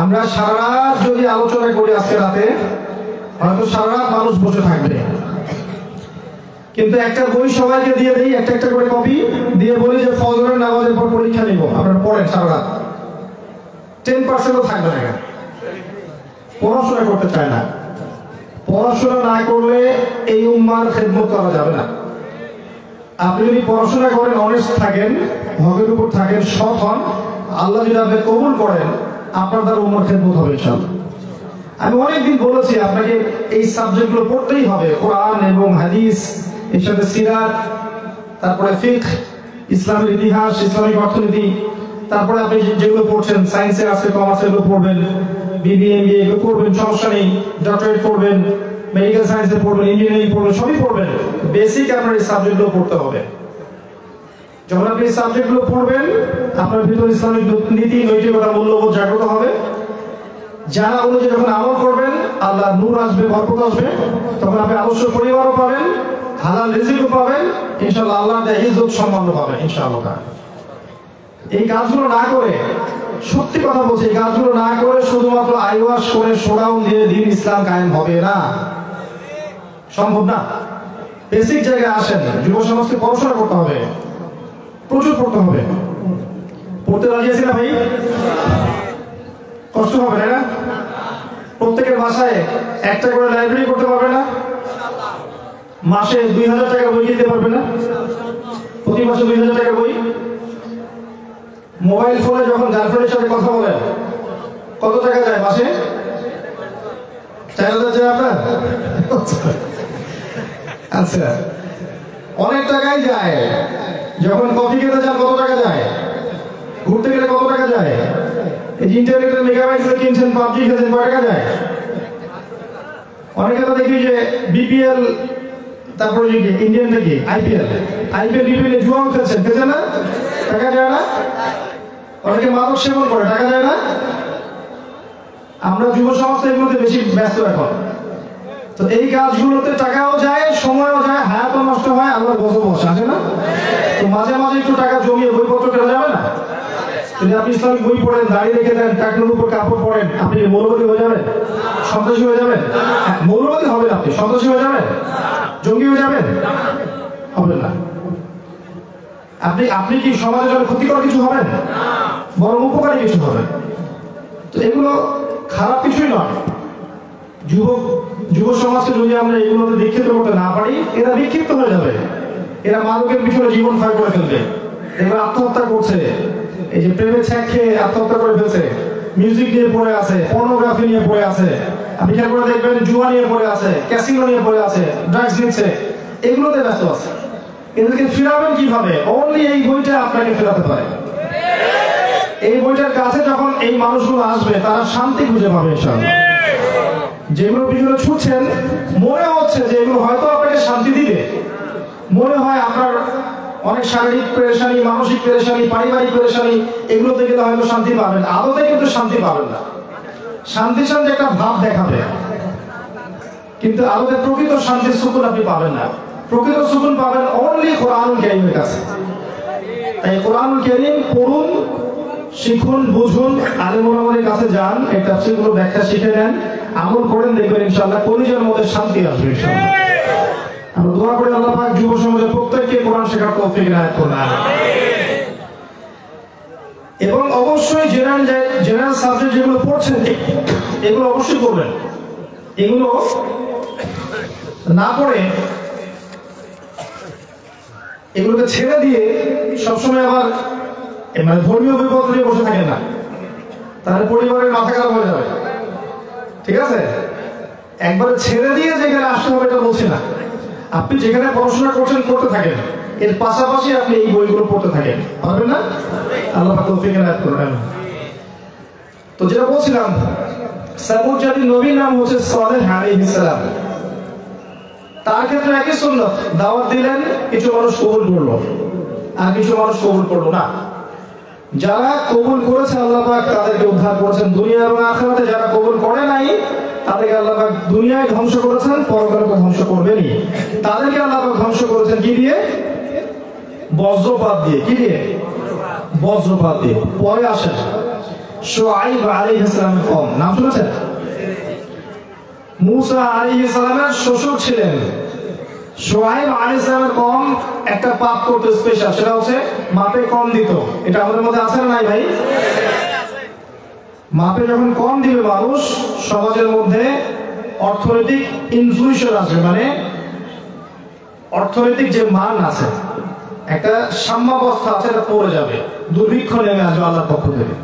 [SPEAKER 1] আমরা সারা রাত যদি আলোচনা করি আজকে রাতে হয়তো সারা রাত মানুষ বসে থাকবে, কিন্তু একটা বই সবাইকে দিয়ে দেই, একটা একটা করে কপি দিয়ে বলি যে ফজরের নামাজের পর পরীক্ষা নিব, আপনারা পড়েন সারা রাত, 10%ও থাকবে না। পড়াশোনা করতে চায় না। পড়াশোনা না করলে এই উম্মার খেদমত করা যাবে না। আপনি যদি পড়াশোনা করেন, অনেস্ট থাকেন, হকের উপর থাকেন, সৎ হন, আল্লাহ যদি আপনি কবুল করেন আপনার দ্বারা উম্মার খেদমত হবে ইনশাআল্লাহ। আমি অনেকদিন বলেছি আপনাকে এই সাবজেক্টগুলো পড়তেই হবে, কোরআন এবং হাদিস, এর সাথে সিরাত, তারপরে ফিকহ, ইসলামের ইতিহাস, ইসলামিক অর্থনীতি, তারপরে আপনি যেগুলো পড়ছেন সায়েন্সে আছে, কমার্সে এগুলো পড়বেন, বিবিএ এমবিএ এগুলো পড়বেন, সমস্যা নেই, ডক্টরেট পড়বেন, মেডিকেল সায়েন্সে পড়বেন, ইঞ্জিনিয়ারিং পড়বেন, সবই পড়বেন। বেসিক আপনার এই সাবজেক্টগুলো পড়তে হবে। যখন আপনি এই সাবজেক্টগুলো পড়বেন আপনার ভিতর ইসলামিক নীতি, নৈতিকতা, মূল্যবোধ জাগ্রত হবে। যারা অনুযায়ী যখন আমল করবেন আল্লাহ নূর আসবে, বরকত আসবে, তখন আপনি আদর্শ পরিবারও পাবেন, হালাল রিজিকও পাবেন, ইনশাআল্লাহ আল্লাহ দেয় ইজ্জত সম্মানও পাবেন ইনশাআল্লাহ। এই কাজগুলো না করে, সত্যি কথা বলছি, এই কাজগুলো না করে শুধুমাত্র আইওয়াশ করে শোডাউন দিয়ে দিন ইসলাম কায়েম হবে না, সম্ভব না। বেসিক জায়গায় আসেন, যুব সমাজকে পড়াশোনা করতে হবে, প্রচুর পড়তে হবে। পড়তে রাজি আছি না ভাই? কষ্ট হবে না? প্রত্যেকের বাসায় একটা করে লাইব্রেরি করতে পারবে না? মাসে 2000 টাকা বই কিনতে পারবে না? প্রতি মাসে 2000 টাকা বই। মোবাইল ফোনে যখন গার্লফ্রেন্ডের সাথে কথা বলেন কত টাকা যায় মাসে? 4000 যায় আপনার? আচ্ছা, অনেক টাকাই যায়। যখন কফি খেতে যান কত টাকা যায়? ঘুরতে গেলে কত টাকা যায়? এই ইন্টারনেটের মেগাবাইট কিনছেন, পাবজি খেলছেন, কয় টাকা যায়? অনেকে তো দেখি যে বিপিএল, তারপরে ইন্ডিয়ান নাকি আইপিএল বিপিএল জুয়াও খেলছেন, খেলছেন না? টাকা যায় না? অনেকে মাদক সেবন করে, টাকা যায় না? আমরা যুব সমাজ এগুলোতে বেশি ব্যস্ত এখন। তো এই কাজগুলোতে টাকাও যায়, সময়ও যায়, হায়াতও নষ্ট হয়, আল্লাহর গজব আসে না? তো মাঝে মাঝে একটু টাকা জমিয়ে বইপত্র কেনা যাবে না? যদি আপনি ইসলামিক বই পড়েন, দাঁড়িয়ে রেখে দেন, টাকনুর উপর কাপড় পরেন, আপনি মৌলবাদী হয়ে যাবেন? সন্ত্রাসী হয়ে যাবেন? মৌলবাদী হবেন আপনি, সন্ত্রাসী হয়ে যাবেন? জঙ্গি হয়ে যাবেন? হবেন না। আপনি কি সমাজের জন্য ক্ষতিকর কিছু হবেন? বরং উপকারী কিছু হবেন। তো এগুলো খারাপ কিছুই নয়। যুব সমাজকে যদি আমরা এগুলোতে দীক্ষিত করতে না পারি, এরা বিক্ষিপ্ত হয়ে যাবে, এরা মাদকের পিছনে জীবন ক্ষয় করে ফেলবে, এরা আত্মহত্যা করছে, এই যে প্রেমে ছ্যাঁক খেয়ে আত্মহত্যা করে ফেলছে, মিউজিক নিয়ে পড়ে আছে, পর্নোগ্রাফি নিয়ে পড়ে আছে, আপনি খেয়াল করে দেখবেন জুয়া নিয়ে পড়ে আছে, ক্যাসিনো নিয়ে পড়ে আছে, ড্রাগস নিচ্ছে, এগুলোতে ব্যস্ত আছে। এদেরকে ফিরাবেন কিভাবে? অনলি এই বইটা আপনাকে ফেরাতে পারে। এই বইটার কাছে যখন এই মানুষগুলো আসবে তারা শান্তি খুঁজে পাবে ইনশাআল্লাহ। যেগুলো পিছনে ছুটছেন মনে হচ্ছে যে এগুলো হয়তো আপনাকে শান্তি দিবে, মনে হয় আপনার অনেক শারীরিক পেরেশানি, মানসিক পেরেশানি, পারিবারিক পেরেশানি, এগুলোতে গেলে হয়তো শান্তি পাবেন, আদতে কিন্তু শান্তি পাবেন না। শান্তি একটা ভাব দেখাবে, কিন্তু আদতে প্রকৃত শান্তির সুকুন আপনি পাবেন না। প্রকৃত সুকুন পাবেন অনলি কোরআনুল কারীমের কাছে। তাই কোরআনুল কারীম পড়ুন, শিখুন, বুঝুন, আলেম ওলামাদের কাছে যান, এই তাফসীরগুলো ব্যাখ্যা শিখে নেন, আমল করেন, দেখবেন ইনশাআল্লাহ কলিজার মধ্যে শান্তি আসবে ইনশাআল্লাহ। আমরা দোয়া করি আল্লাহ পাক যুব সমাজের প্রত্যেককে কোরআন শেখার তৌফিক ইনায়াত করুন। এবং অবশ্যই জেনারেল সাবজেক্ট যেগুলো পড়ছেন এগুলো অবশ্যই করবেন। এগুলো না পড়ে এগুলোকে ছেড়ে দিয়ে সবসময় আবার মানে ধর্মীয় বিপদ নিয়ে বসে থাকেন না, তাহলে পরিবারের মাথা খারাপ হয়ে যাবে। ঠিক আছে, একবারে ছেড়ে দিয়ে যেখানে আসতে হবে এটা বলছি না, আপনি যেখানে পড়াশোনা করছেন করতে থাকেন, এর পাশাপাশি আপনি এই বইগুলো পড়তে থাকেন, পারবেন না? আল্লাহ পাক তৌফিক এনায়েত করুন। তো যেটা বলছিলাম, সামুদ জাতির নবীর নাম হচ্ছে সালেহ আলাইহিস সালাম। তার ক্ষেত্রে একই সুন্নাত, দাওয়াত দিলেন, কিছু মানুষ কবুল করলো আর কিছু মানুষ কবুল করলো না। যারা কবুল করেছে আল্লাহ পাক তাদেরকে উদ্ধার করেছেন দুনিয়া এবং আখিরাতে। যারা কবুল করে নাই তাদেরকে আল্লাহ পাক দুনিয়ায় ধ্বংস করেছেন, পরকালে ধ্বংস করবেনই। তাদেরকে আল্লাহ পাক ধ্বংস করেছেন কি দিয়ে? বজ্রপাত দিয়ে। কি দিয়ে? বজ্রপাত দিয়ে। পরে আসেন শুআইব আলাইহিস সালামের কওম, নাম শুনেছেন? মুসা আলাইহিস সালামের শ্বশুর ছিলেন। শুআইব আলাইহিস সালামের কওম একটা পাপ করতে স্পেশাল, সেটা হচ্ছে মাপে কম দিত। এটা আমাদের মধ্যে আছে না নাই ভাই? মাপে যখন কম দিবে মানুষ, সমাজের মধ্যে অর্থনৈতিক ইনফ্লুয়েন্স আছে, মানে অর্থনৈতিক যে মান আছে, একটা সাম্যাবস্থা আছে, এটা পড়ে যাবে, দুর্ভিক্ষ নেমে আসবে আল্লাহর পক্ষ থেকে।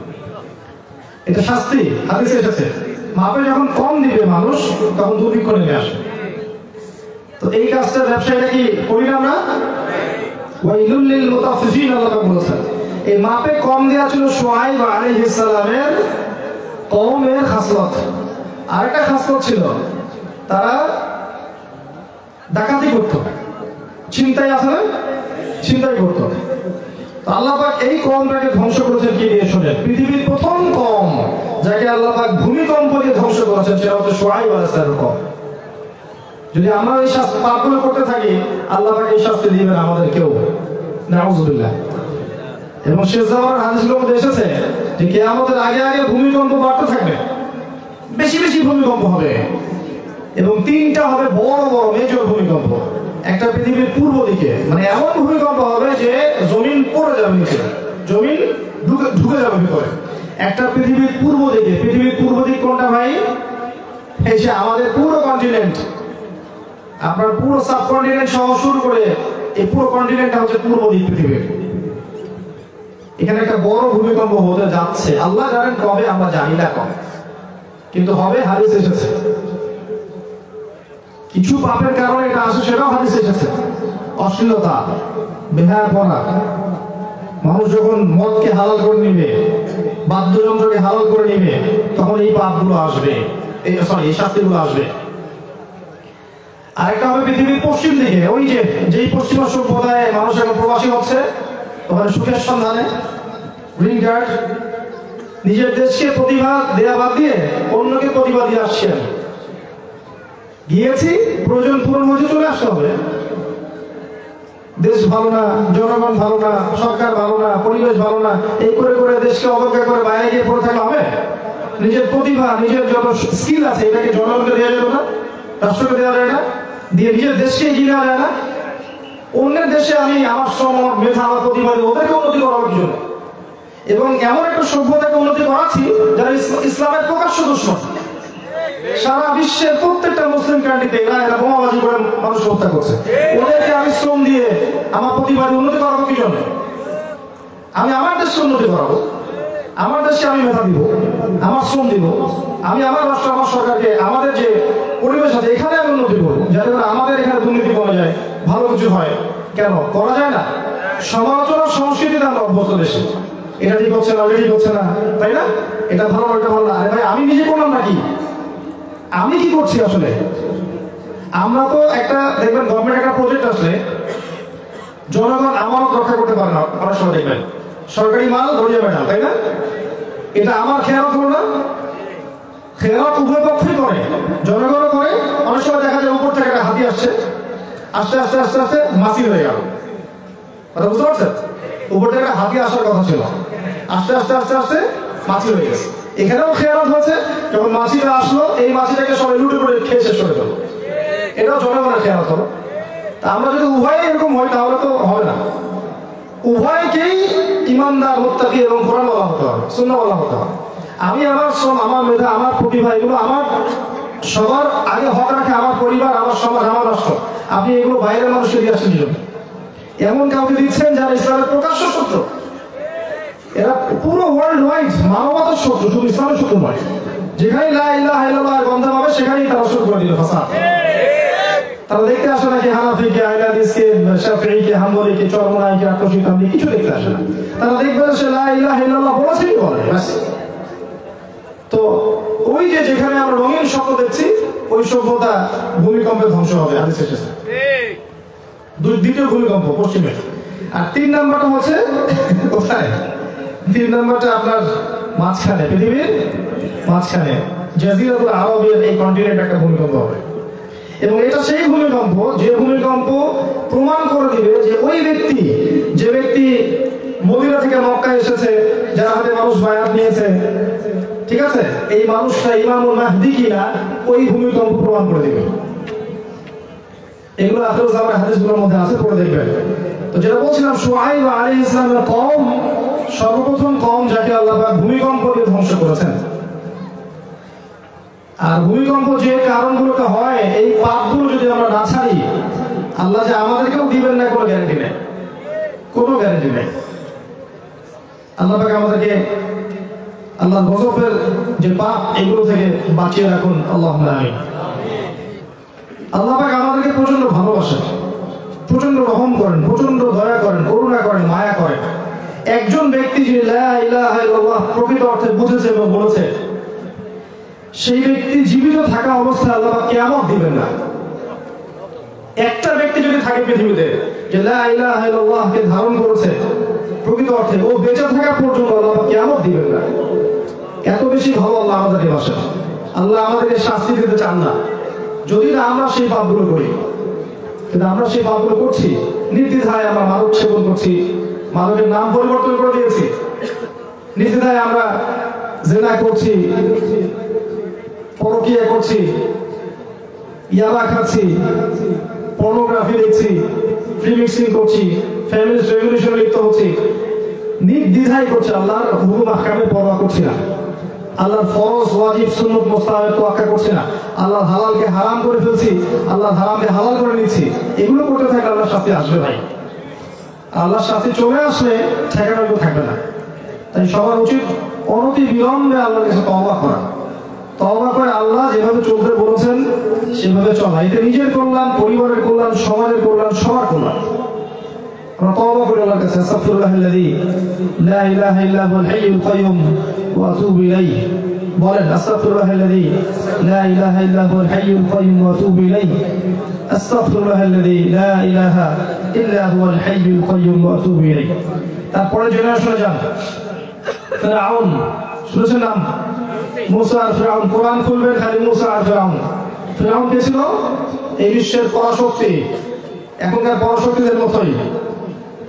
[SPEAKER 1] এটা শাস্তি, হাদিসে এসেছে। মাপে যখন কম দিবে মানুষ তখন দুর্ভিক্ষ নেমে আসবে। তো এই কাজটা ব্যবসায়ীরা কি করি না? ওয়াইলুল লিল মুতাফফিফিন, আল্লাহ বলেছেন। এই মাপে কম দেওয়া ছিল শুআইব আলাইহিস সালামের কওমের খাসলত। আরেকটা খাসলত ছিল, তারা ডাকাতি করত, ছিনতাই আছে না, ছিনতাই করত। তো আল্লাহ পাক এই কওমটাকে ধ্বংস করেছেন কি দিয়ে শোনেন? পৃথিবীর প্রথম কওম যাকে আল্লাহ পাক ভূমিকম্প দিয়ে ধ্বংস করেছেন সেটা হচ্ছে শুআইব আলাইহিস সালামের কওম। যদি আমরা এই শাস্তি পাপগুলো করতে থাকি, আল্লাহ পাক এই শাস্তি দিবেন আমাদেরকেও, নাউযুবিল্লাহ। এবং শেষ জামানার হাদিসগুলোর মধ্যে এসেছে যে কিয়ামতের আগে আগে ভূমিকম্প বাড়তে থাকবে, বেশি বেশি ভূমিকম্প হবে, এবং তিনটা হবে বড় বড় মেজর ভূমিকম্প। একটা পৃথিবীর পূর্ব দিকে, মানে এমন ভূমিকম্প হবে যে জমিন পড়ে যাবে নিচে, জমিন ঢুকে যাবে ভিতরে। একটা পৃথিবীর পূর্ব দিকে। পৃথিবীর পূর্ব দিক কোনটা ভাই? এই যে আমাদের পুরো কন্টিনেন্ট, আপনার পুরো সাবকন্টিনেন্ট সহ শুরু করে এই পুরো কন্টিনেন্টটা হচ্ছে পূর্ব দিক পৃথিবীর। এখানে একটা বড় ভূমিকম্প হতে যাচ্ছে, আল্লাহ জানেন কবে, আমরা জানি না কবে, কিন্তু হবে, হাদিস এসেছে। কিছু পাপের কারণে এটা আসে, সেটাও হাদিস এসেছে। অশ্লীলতা, বেহায়াপনা, মানুষ যখন মদকে হালাল করে নিবে, বাদ্যযন্ত্রকে হালাল করে নিবে, তখন এই পাপগুলো আসবে, এই শাস্তিগুলো আসবে। আরেকটা হবে পৃথিবীর পশ্চিম দিকে, ওই যে যেই পশ্চিমা সম্প্রদায়ে মানুষ এখন প্রবাসী হচ্ছে, ওখানে সুখের সন্ধানে, গ্রিন কার্ড, নিজের দেশকে প্রতিভা দেয়া বাদ দিয়ে অন্যকে প্রতিভা দিয়ে আসছে। গিয়েছি, প্রয়োজন পূরণ হয়েছে, চলে আসতে হবে। দেশ ভালো না, জনগণ ভালো না, সরকার ভালো না, পরিবেশ ভালো না, এই করে করে দেশকে অবজ্ঞা করে বাইরে গিয়ে পড়ে থাকলে হবে? নিজের প্রতিভা, নিজের যত স্কিল আছে এটাকে জনগণকে দেওয়া যাবে না, রাষ্ট্রকে দেওয়া যায় না, দিয়ে নিজের দেশকে এগিয়ে নেওয়া যায় না? অন্যের দেশে আমি আমার শ্রম, আমার মেধা, আমার প্রতিভা, ওদেরকে উন্নতি করাবো কি জন্য? এবং এমন একটা সভ্যতাকে উন্নতি করাচ্ছি যারা ইসলামের প্রকাশ্য দুশমন। সারা বিশ্বের প্রত্যেকটা মুসলিম কান্ট্রিতে এরা বোমাবাজি করে মানুষ হত্যা করছে। ওদেরকে আমি শ্রম দিয়ে আমার প্রতিবাদী উন্নতি করাবো কি জন্য? আমি আমার দেশকে উন্নতি করাবো, আমার দেশকে আমি মেধা দিব, আমার শ্রম দিব, আমি আমার রাষ্ট্র, আমার সরকারকে, আমাদের যে পরিবেশ আছে এখানে আমি উন্নতি করবো, যাতে করে আমাদের এখানে দুর্নীতি কমে যায়, ভালো কিছু হয়। কেন করা যায় না? সমালোচনার সংস্কৃতিতে আমরা অভ্যস্ত দেশে, এটা ঠিক হচ্ছে না, ওটা ঠিক হচ্ছে না, তাই না? এটা ভালো, ওটা ভালো না। আরে ভাই, আমি নিজে করলাম নাকি? আমি কি করছি আসলে? আমরা তো একটা দেখবেন গভর্নমেন্ট একটা প্রজেক্ট আসলে জনগণ আমানত রক্ষা করতে পারে না, অনেক সময় দেখবেন সরকারি মাল ধরিয়ে বেড়া, তাই না? এটা আমার খেয়ালত হলো না, খেয়ালত উভয় পক্ষই করে, জনগণও করে। অনেক সময় দেখা যায় উপর থেকে একটা হাতি আসছে, আস্তে আস্তে আস্তে আস্তে মাছি হয়ে গেল। কথা বুঝতে পারছেন? উপর থেকে একটা হাতি আসার কথা ছিল, আস্তে আস্তে আস্তে আস্তে মাছি হয়ে গেছে। এখানেও খেয়ালত হয়েছে, যখন মাছিটা আসলো এই মাছিটাকে সবাই লুটে করে খেয়ে শেষ করে দিল। এটাও জনগণের খেয়ালত হলো। তা আমরা যদি উভয় এরকম হয় তাহলে তো হবে না। উভয়কেই ইমানদার, মুত্তাকি এবং কোরআন বলা হতে হবে, সুন্নাহ বলা হতে হবে। আমি আমার শ্রম, আমার মেধা, আমার প্রতিভা, এগুলো আমার সবার আগে হক রাখে আমার পরিবার, আমার সমাজ, আমার রাষ্ট্র। আপনি এগুলো বাইরের মানুষকে দিয়ে আসছেন জন্য, এমন কাউকে দিচ্ছেন যারা ইসলামের প্রকাশ্য শত্রু। এরা পুরো ওয়ার্ল্ড ওয়াইড মানবতার শত্রু, শুধু ইসলামের শত্রু নয়। যেখানে লা ইলাহা ইল্লাল্লাহ গন্ধ পাবে সেখানেই তারা শুরু করে দিল ফাসাদ। তারা দেখতে আসে না কি হানাফিকে, আইলাদিসকে, শাফিঈকে, হাম্বলিকে, চরমনাইকে, আকশি তামলি কিছু দেখতে আসে না। তারা দেখবে সে লা ইলাহা ইল্লাল্লাহ বলেছেই বলে ব্যাস। তো ওই যে যেখানে আমরা রঙিন স্বপ্ন দেখছি, ওই সভ্যতা ভূমিকম্পে ধ্বংস হবে, হাদিসে এসেছে। দ্বিতীয় ভূমিকম্প পশ্চিমে। আর 3 নাম্বারটা হচ্ছে কোথায়? 3 নাম্বারটা আপনার মাঝখানে, পৃথিবীর মাঝখানে জাজিরাতুল আরবের এই কন্টিনেন্ট একটা ভূমিকম্প হবে। এবং এটা সেই ভূমিকম্প যে ভূমিকম্প প্রমাণ করে দিবে যে ওই ব্যক্তি, যে ব্যক্তি মদিনা থেকে মক্কায় এসেছে, যার হাতে মানুষ বায়াত নিয়েছে, ঠিক আছে, এই মানুষটা ইমামুল মাহদি কিনা ওই ভূমিকম্প প্রমাণ করে দিবে। এগুলো আখির জামানের হাদিসগুলোর মধ্যে আছে, পড়ে দেখবেন। তো যেটা বলছিলাম, শুআইব আলাইহিস সালামের কওম সর্বপ্রথম কওম যাকে আল্লাহ পাক ভূমিকম্প দিয়ে ধ্বংস করেছেন। আর ভূমিকম্প যে কারণগুলোতে হয়, এই পাপগুলো যদি আমরা না ছাড়ি, আল্লাহ যে আমাদেরকেও দিবেন না কোনো গ্যারান্টি নেই, কোনো গ্যারান্টি নেই। আল্লাহ পাক আমাদেরকে আল্লাহর গজবের যে পাপ, এগুলো থেকে বাঁচিয়ে রাখুন, আল্লাহুম্মা আমিন। আল্লাহ পাক আমাদেরকে প্রচন্ড ভালোবাসেন, প্রচন্ড রহম করেন, প্রচন্ড দয়া করেন, করুণা করেন, মায়া করেন। একজন ব্যক্তি যে লা ইলাহা ইল্লাল্লাহ প্রকৃত অর্থে বুঝেছে এবং বলেছে, সেই ব্যক্তি জীবিত থাকা অবস্থায় আল্লাহ পাক কিয়ামত দিবেন না। একটা ব্যক্তি যদি থাকে পৃথিবীতে যে লা ইলাহা ইল্লাল্লাহকে ধারণ করেছে প্রকৃত অর্থে, ও বেঁচে থাকা পর্যন্ত আল্লাহ পাক কিয়ামত দিবেন না। এত বেশি ভালো আল্লাহ আমাদেরকে বাসেন। আল্লাহ আমাদেরকে শাস্তি দিতে চান না, যদি না আমরা সেই পাপগুলো করি। কিন্তু আমরা সেই পাপগুলো করছি, নির্দ্বিধায় আমরা মাদক সেবন করছি, মাদকের নাম পরিবর্তন করে দিয়েছি, নির্দ্বিধায় আমরা জিনা করছি, পরকীয়া করছি, ইয়াবা খাচ্ছি, পর্নোগ্রাফি দেখছি, ফ্রি মিক্সিং করছি, ফ্যামিলিস্ট রেভলিউশনে লিপ্ত হচ্ছি, নির্দ্বিধায় করছি, আল্লাহর হুকুম আহকামে পরোয়া করছি না, আল্লাহর ফরজ ওয়াজিব সুন্নাত মুস্তাহাব তোয়াক্কা করছি না, আল্লাহর হালালকে হারাম করে ফেলছি, আল্লাহর হারামকে হালাল করে নিচ্ছি। এগুলো করতে থাকলে আল্লাহর শাস্তি আসবে ভাই। আল্লাহর শাস্তি চলে আসলে ঠেকানো থাকবে না। তাই সবার উচিত অনতি বিলম্বে আল্লাহর কাছে তওবা করা। তওবা করে আল্লাহ যেভাবে চলতে বলেছেন সেভাবে চলা। এতে নিজের কল্যাণ, পরিবারের কল্যাণ, সমাজের কল্যাণ, সবার কল্যাণ। আমরা তওবা করি আল্লাহর কাছে, আস্তাগফিরুল্লাহাল্লাযী লা ইলাহা ইল্লা হুয়াল হাইয়ুল কাইয়্যুম ওয়া আতুবু ইলাইহি। বলেন আস্তাগফিরুল্লাহাল্লাযী লা ইলাহা ইল্লা হুয়াল হাইয়ুল কাইয়্যুম ওয়া আতুবু ইলাইহি। আস্তাগফিরুল্লাহাল্লাযী লা ইলাহা ইল্লা হুয়াল হাইয়ুল কাইয়্যুম ওয়া আতুবু ইলাইহি। তারপরে জেনারেশনে যান, ফিরআউন শুনেছেন নাম? মুসা আর ফিরআউন। কোরআন খুলবেন খালি মুসা আর ফিরআউন। ফিরআউন কে ছিল? এই বিশ্বের পরাশক্তি, এখনকার পরাশক্তিদের মতোই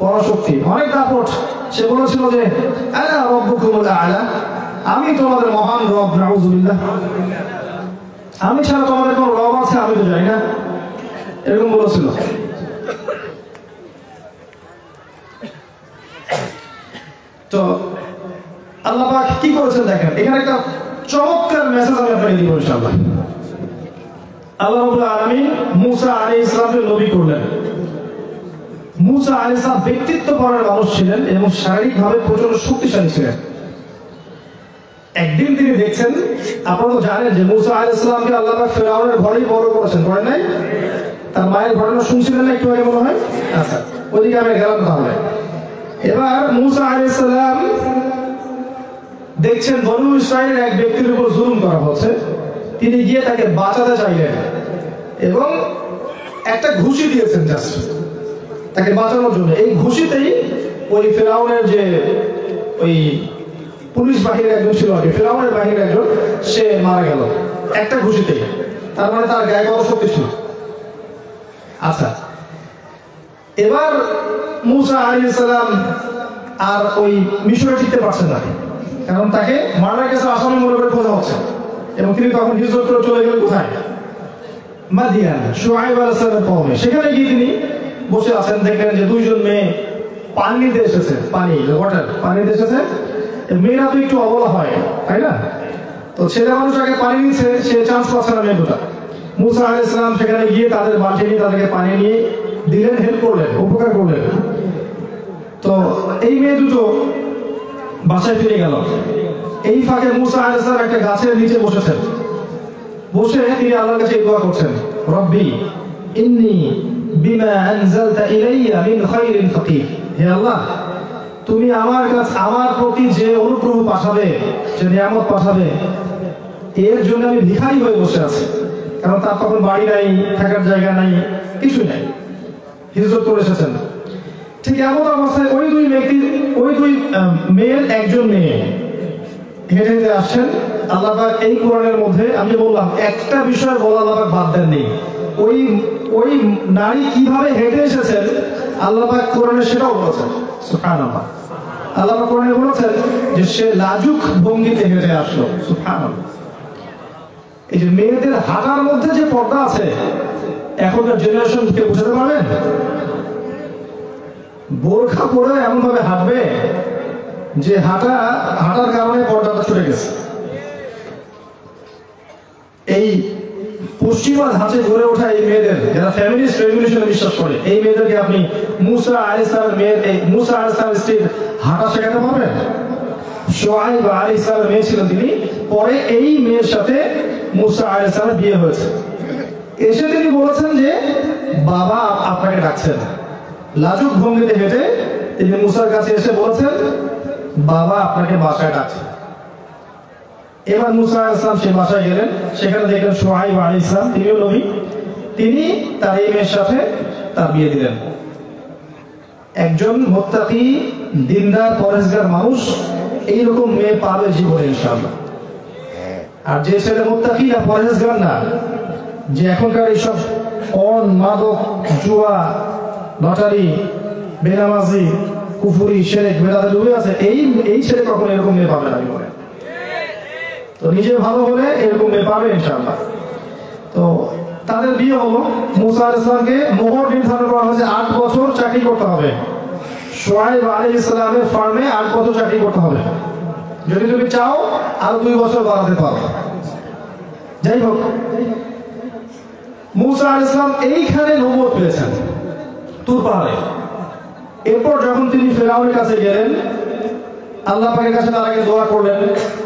[SPEAKER 1] পরাশক্তি, অনেক দাপট। সে বলেছিল যে আনা রাব্বুকুমুল আ'লা, আমি তোমাদের মহান রব। নাউযুবিল্লাহ, আমি ছাড়া তোমাদের কোন রব আছে আমি তো জানি না, এরকম বলেছিল। তো আল্লাহ পাক কি করেছেন দেখেন, এখানে একটা চমৎকার মেসেজ আমি আপনাকে দিব ইনশাআল্লাহ। আল্লাহ রাব্বুল আলামিন মুসা আলাইহিস সালামকে নবী করলেন। মুসা আলাইহিস সালাম ব্যক্তিত্বপরায়ণ মানুষ ছিলেন এবং শারীরিকভাবে প্রচন্ড শক্তিশালী ছিলেন। একদিন তিনি দেখছেন, আপনারা তো জানেন যে মুসা আলাইহিস সালামকে আল্লাহ পাক ফিরআউনের ঘরেই বড় করেছেন, করেন নাই? তার মায়ের ঘটনা শুনছিলেন না একটু আগে মনে হয়? আচ্ছা, ওইদিকে আমি গেলাম তাহলে। এবার মুসা আলাইহিস সালাম দেখছেন বনু ইসরাইলের এক ব্যক্তির উপর জুলুম করা হচ্ছে। তিনি গিয়ে তাকে বাঁচাতে চাইলেন এবং একটা ঘুষি দিয়েছেন জাস্ট তাকে বাঁচানোর জন্য। এই ঘুষিতেই ওই ফিরআউনের যে ওই পুলিশ বাহিনীর একজন ছিল, ফিরআউনের বাহিনীর একজন, সে মারা গেল একটা ঘুষিতেই। তার মানে তার গায়ে কত শক্তি ছিল। আচ্ছা, এবার মুসা আলাইহিস সালাম আর ওই মিশরে টিকতে পারছেন না, কারণ তাকে মারার কাছে আসামি মনে করে খোঁজা হচ্ছে। এবং তিনি তখন হিজরত করে চলে গেলেন কোথায়? মাদিয়ান, শুআয়ব আলাইহিস সালামের কওমে। সেখানে গিয়ে তিনি বসে আছেন, দেখলেন যে দুইজন মেয়ে পানি নিতে এসেছে, পানি নিতে এসেছে। মেয়েরা তো একটু অবলা হয়, তাই না? তো ছেলে মানুষ আগে পানি নিচ্ছে, সে চান্স পাচ্ছে না মেয়ে দুটা। মুসা আলাইহিস সালাম সেখানে গিয়ে তাদের বালতি নিয়ে তাদেরকে পানি নিয়ে দিলেন, হেল্প করলেন, উপকার করলেন। তো এই মেয়ে দুটো বাসায় ফিরে গেল। এই ফাঁকে মুসা আলাইহিস সালাম একটা গাছের নিচে বসেছেন, বসে তিনি আল্লাহর কাছে দোয়া করছেন, রব্বি ইন্নী বিমা আনজালতা ইলাইয়া মিন খায়রিন ফাকির। হে আল্লাহ, তুমি আমার প্রতি যে অনুগ্রহ পাঠাবে, যে নিয়ামত পাঠাবে, এর জন্য আমি ভিখারি হয়ে বসে আছি। কারণ তার তখন বাড়ি নাই, থাকার জায়গা নাই, কিছু নাই, হিজরত করে এসেছেন। ঠিক এমন অবস্থায় ওই দুই মেয়ের একজন মেয়ে হেঁটে হেঁটে আসছেন। আল্লাহ পাক এই কোরআনের মধ্যে, আমি বললাম একটা বিষয় বলা আল্লাহ পাক বাদ দেননি। ওই নারী কিভাবে হেঁটে এসেছেন আল্লাহ পাক কোরআনে সেটাও বলেছেন। সুবহানাল্লাহ। আল্লাহ পাক কোরআনে বলেছেন যে সে লাজুক ভঙ্গিতে হেঁটে আসলো। সুবহানাল্লাহ। এই যে মেয়েদের হাঁটার মধ্যে যে পর্দা আছে, এখনকার জেনারেশন কে বুঝাতে পারবেন? বোরখা পরে এমন ভাবে হাঁটবে যে হাঁটার কারণে পর্দাটা ছুটে গেছে। এই পশ্চিমা ধাঁচে গড়ে ওঠা এই মেয়েদের, যারা ফ্যামিলিস্ট রেভলিউশনে বিশ্বাস করে, এই মেয়েদেরকে আপনি মুসা আলাইহিস সালামের স্ত্রীর হাঁটা শেখাতে পারবেন? শুআয়ব আলাইহিস সালামের মেয়ে ছিলেন তিনি, পরে এই মেয়ের সাথে মুসা আলাইহিস সালামের বিয়ে হয়েছে। এসে তিনি বলেছেন যে বাবা আপনাকে ডাকছেন। লাজুক ভঙ্গিতে হেঁটে তিনি মুসার কাছে এসে বলেছেন, বাবা আপনাকে বাসায় ডাকছেন। এবার মুসা আলাইহিস সালাম সে বাসায় গেলেন, সেখানে দেখলেন শুআয়ব আলাইহিস সালাম, তিনিও নবী, তিনি তার এই মেয়ের সাথে তার বিয়ে দিলেন। একজন মুত্তাকি, দিনদার, পরেজগার মানুষ এইরকম মেয়ে পাবে জীবনে ইনশাআল্লাহ। আর যে ছেলে মুত্তাকি না, পরেজগার না, যে এখনকার এইসব মাদক, জুয়া, লটারি, বেনামাজি, কুফরি, শিরক, বেদাতে ডুবে আছে, এই ছেলে কখনো এরকম মেয়ে পাবে না জীবনে। তো নিজে ভালো হলে এরকম মেয়ে পাবে ইনশাআল্লাহ। তো তাদের বিয়ে হলো। মুসা আলাইহিস সালামকে মোহর নির্ধারণ করা হয়েছে 8 বছর চাকরি করতে হবে। শুআয়ব আলাইহিস সালামের ফার্মে 8 বছর চাকরি করতে হবে। যদি তুমি চাও আরো 2 বছর বাড়াতে পারো। যাই হোক, মুসা আলাইহিস সালাম এইখানে নবুয়ত পেয়েছেন, তুর পাহাড়ে। এরপর যখন তিনি ফেরাউনের কাছে গেলেন, আল্লাহ পাকের কাছে তার আগে দোয়া করলেন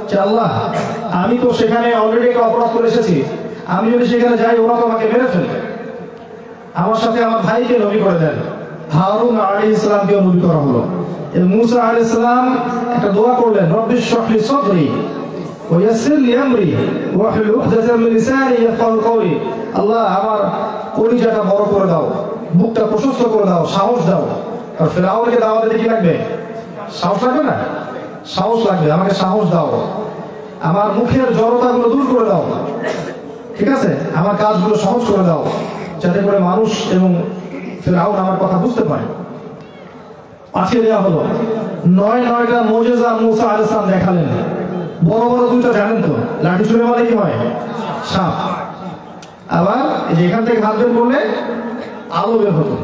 [SPEAKER 1] যে আল্লাহ, আমি তো সেখানে অলরেডি একটা অপরাধ করে এসেছি, আমি যদি সেখানে যাই ওরা তো আমাকে মেরে ফেলবে। আমার সাথে আমার ভাইকে নবী করে দেন। হারুন আলাইহিস সালামকেও নবী করা হলো। মুসা আলাইহিস সালাম একটা দোয়া করলেন, রব্বি ইশরাহ লি সাদরি ওয়া ইয়াসসির লি আমরি ওয়াহলুল উকদাতাম মিন লিসানি ইয়াফকাহু কওলি। আল্লাহ, আমার কলিজাটা বড় করে দাও, বুকটা প্রশস্ত করে দাও, সাহস দাও। আর ফেরাউনকে দাওয়াত দিতে কি লাগবে? সাহস লাগবে না? সাহস লাগবে। আমাকে সাহস দাও, আমার মুখের জড়তাগুলো দূর করে দাও, ঠিক আছে? আমার কাজগুলো সহজ করে দাও, যাতে করে মানুষ এবং ফেরাউন আমার কথা বুঝতে পারে। পাঠিয়ে দেওয়া হলো। 9টা মুজিজা মুসা আলাইহিস সালাম দেখালেন। বড় বড় 2টা জানেন তো, লাঠি ছুঁড়ে মারলে কি হয়? সাপ। আবার যেখান থেকে হাত বের করলে আলো বের হতো।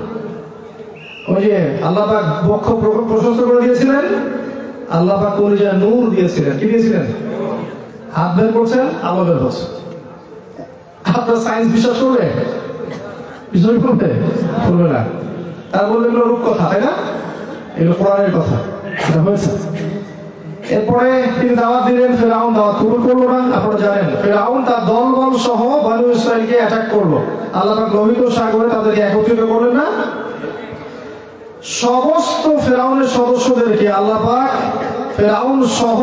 [SPEAKER 1] ওই যে আল্লাহ পাক বক্ষ প্রশস্ত করে দিয়েছিলেন, আল্লাহ পাক কলিজা নূর দিয়েছিলেন। কি দিয়েছিলেন? হাত বের করছেন, আলো বের হচ্ছে। আপনার সায়েন্স বিশ্বাস করবে? বিশ্বাস করবে? করবে না। তার বলবে এগুলো রূপকথা, তাই না? এগুলো কোরআনের কথা। এটা হয়েছে। এরপরে তিনি দাওয়াত দিলেন, ফেরাউন দাওয়াত কবুল করলো না। আপনারা জানেন ফেরাউন তার দলবল সহ বনু ইসরাইলকে অ্যাটাক করলো। আল্লাহ পাক লোহিত সাগরে তাদেরকে একত্রিত করলেন না, সমস্ত ফেরাউনের সদস্যদেরকে আল্লাহ পাক ফেরাউন সহ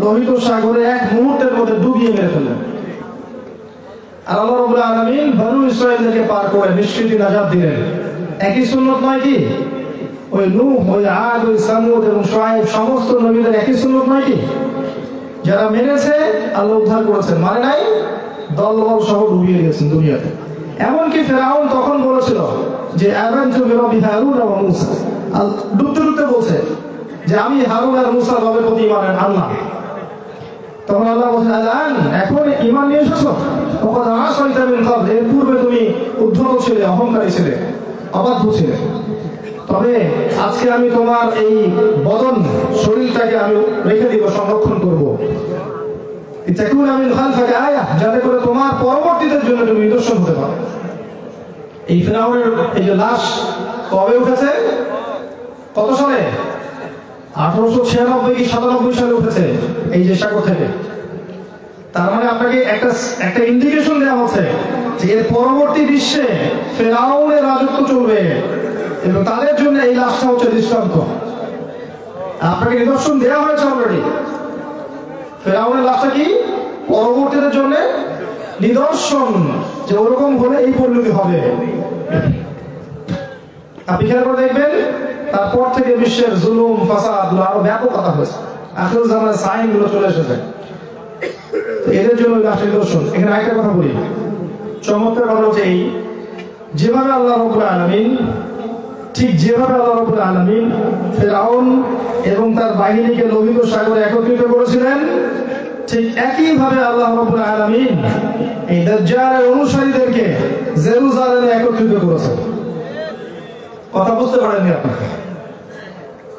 [SPEAKER 1] লোহিত সাগরে এক মুহূর্তের মধ্যে ডুবিয়ে মেরে ফেললেন। আর আল্লাহ রাব্বুল আলামিন বনু ইসরাইলকে পার করে নিষ্কৃতি নাজাত দিলেন। একই সুন্নত নয় কি? ওই নূহ, ওই আদ, ওই সামুদ এবং শুআয়ব সমস্ত নবীদের একই সুন্নত নয় কি? যারা মেনেছে আল্লাহ উদ্ধার করেছেন, মানে নাই দলবল সহ ডুবিয়ে দিয়েছেন দুনিয়াতে। এমনকি ফেরাউন তখন বলেছিল যে আমানতু বিরব্বি হারুন ওয়া মূসা, ডুবতে ডুবতে বলছে যে আমি হারুন আর মূসার রবের প্রতি ঈমান আনলাম। তখন আল্লাহ বলছেন আলান এখন ঈমান নিয়ে এসেছো, তখন আসাইতা মিন ক্বাবল এর পূর্বে তুমি উদ্ধত ছিলে, অহংকারী ছিলে, অবাধ্য ছিলে। তবে আজকে আমি তোমার এই বদন শরীরটাকে আমি রেখে দিব, সংরক্ষণ করব। তাকুনা মিন খালফিকা আয়া, যাতে করে তোমার পরবর্তীদের জন্য তুমি নিদর্শন হতে পারো। এই ফিরআউনের এই যে লাশ কবে উঠেছে? কত সালে? 1896 কি 97 সালে উঠেছে এই যে সাগর থেকে। তার মানে আপনাকে একটা ইন্ডিকেশন দেওয়া হচ্ছে যে এর পরবর্তী বিশ্বে ফিরআউনের রাজত্ব চলবে এবং তাদের জন্য এই লাশটা হচ্ছে দৃষ্টান্ত। আপনাকে নিদর্শন দেওয়া হয়েছে অলরেডি। ফিরআউনের লাশটা কি পরবর্তীদের জন্য নিদর্শন, যে ওরকম হলে এই পরিণতি হবে। আপনি খেয়াল করে দেখবেন তারপর থেকে বিশ্বের জুলুম ফাসাদ আরো ব্যাপকতা হয়েছে, আখিরুল জামানের সাইন গুলো চলে এসেছে। এদের জন্য নিদর্শন। এখানে একটা কথা বলি, চমৎকার কথা হচ্ছে এই, যেভাবে আল্লাহ রাব্বুল আলামিন ফিরআউন এবং তার বাহিনীকে লোহিত সাগরে একত্রিত করেছিলেন, ঠিক একইভাবে আল্লাহ রাব্বুল আলামিন এই দাজ্জালের অনুসারীদেরকে জেরুজালেমে একত্রিত করেছেন। কথা বুঝতে পারেননি আপনাকে?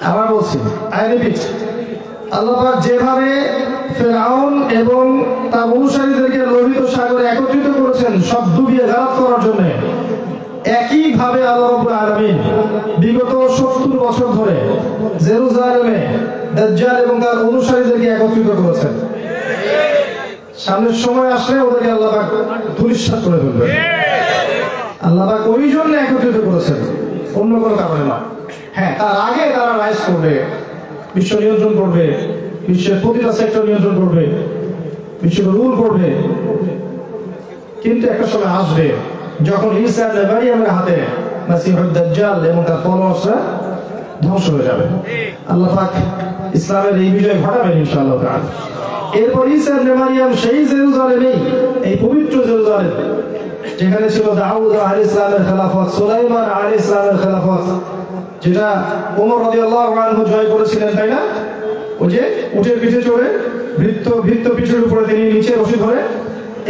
[SPEAKER 1] আবার বলছি, আই রিপিট, আল্লাহ পাক যেভাবে ফিরআউন এবং তার অনুসারীদেরকে লোহিত সাগরে একত্রিত করেছেন সব ডুবিয়ে গালাত করার জন্য, একইভাবে আল্লাহ রাব্বুল আলামিন বিগত 70 বছর ধরে জেরুজালেমে দাজ্জাল এবং তার অনুসারীদেরকে একত্রিত করেছেন। সামনের সময় আসলে ওদেরকে আল্লাহ পাক ধূলিসাৎ করে ফেলবে। আল্লাহ পাক ওই জন্য একত্রিত করেছেন, অন্য কোনো কারণে না। হ্যাঁ, তার আগে তারা রাইজ করবে, বিশ্ব নিয়ন্ত্রণ করবে, বিশ্বের প্রতিটা সেক্টর নিয়ন্ত্রণ করবে, বিশ্বকে রুল করবে। কিন্তু একটা সময় আসবে যখন ঈসা ইবনে মারইয়ামের হাতে মাসিহুদ দাজ্জাল এবং তার ফলোয়ার্সরা ধ্বংস হয়ে যাবে। আল্লাহ পাক ইসলামের এই বিজয় ঘটাবেন ইনশাআল্লাহ তাআলা। এরপর ঈসা ইবনে মারইয়াম সেই জেরুজালেমেই, এই পবিত্র জেরুজালেম যেখানে ছিল দাউদ আলাইহিস সালামের খেলাফত, সুলাইমান আলাইহিস সালামের খেলাফত, যেটা ওমর রাদিয়াল্লাহু আনহু জয় করেছিলেন, তাই না? ওই যে উটের পিঠে চড়ে ভৃত্য পিঠের উপরে তিনি নিচে বসে ধরে,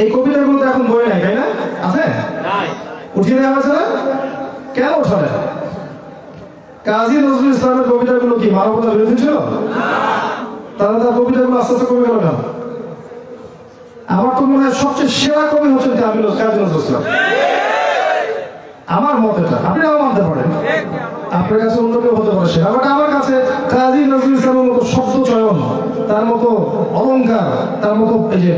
[SPEAKER 1] এই কবিতাগুলো তো এখন বই নাই, তাই না? আছে? উঠিয়ে দেওয়া হয়েছে না? কেন ওঠাবে? কাজী নজরুল ইসলামের কবিতাগুলো কি মানবতা বিরোধী ছিল? তাহলে তার কবিতাগুলো আস্তে আস্তে কমে গেল কেন? আমার তো মনে হয় সবচেয়ে সেরা কবি হচ্ছেন কাজী নজরুল ইসলাম, আমার মত এটা। আপনি নাও মানতে পারেন, আপনার কাছে অন্য কেউ হতে পারে সেরা, বাট আমার কাছে কাজী নজরুল ইসলামের মতো শব্দ চয়ন, তার মতো অলংকার, তার মতো এই যে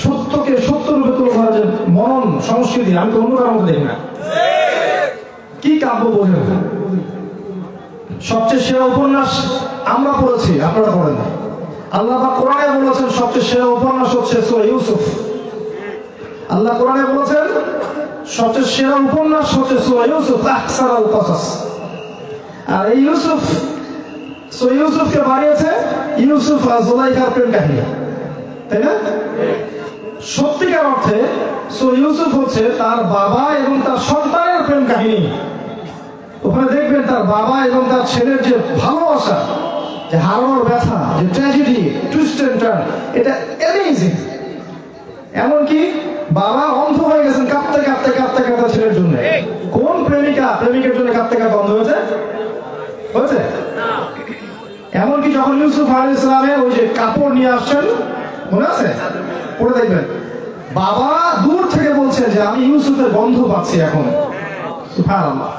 [SPEAKER 1] সত্যকে সত্য রূপে তুলে ধরা, যে মনন সংস্কৃতি, আমি তো অন্য কারোর মতো দেখি না। কি কাব্য বোঝেন? সবচেয়ে সেরা উপন্যাস আমরা পড়েছি, আপনারা পড়েন না। আল্লাহ পাক কোরআনে বলেছেন সবচেয়ে সেরা উপন্যাস হচ্ছে সূরা ইউসুফ। আল্লাহ কোরআনে বলেছেন সবচেয়ে সেরা উপন্যাস হচ্ছে সূরা ইউসুফ, আহসানুল কসাস। আর এই সূরা ইউসুফকে বানিয়েছে ইউসুফ আর জুলাইখার প্রেম কাহিনী, তাই না? সত্যিকার অর্থে সূরা ইউসুফ হচ্ছে তার বাবা এবং তার সন্তানের প্রেম কাহিনী। ওখানে দেখবেন তার বাবা এবং তার ছেলের যে ভালোবাসা, যে হারানোর ব্যথা, যে ট্র্যাজেডি, টুইস্ট এন্ড টার্ন, এটা অ্যামেজিং। এমনকি বাবা অন্ধ হয়ে গেছেন কাঁদতে কাঁদতে কাঁদতে কাঁদতে ছেলের জন্য। কোন প্রেমিকের জন্য কাঁদতে কাঁদতে অন্ধ হয়েছে? এমনকি যখন ইউসুফ আলাইহিস সালামের ওই যে কাপড় নিয়ে আসছেন, মনে আছে? পড়ে দেখবেন, বাবা দূর থেকে বলছেন যে আমি ইউসুফের গন্ধ পাচ্ছি এখন। সুবহানাল্লাহ।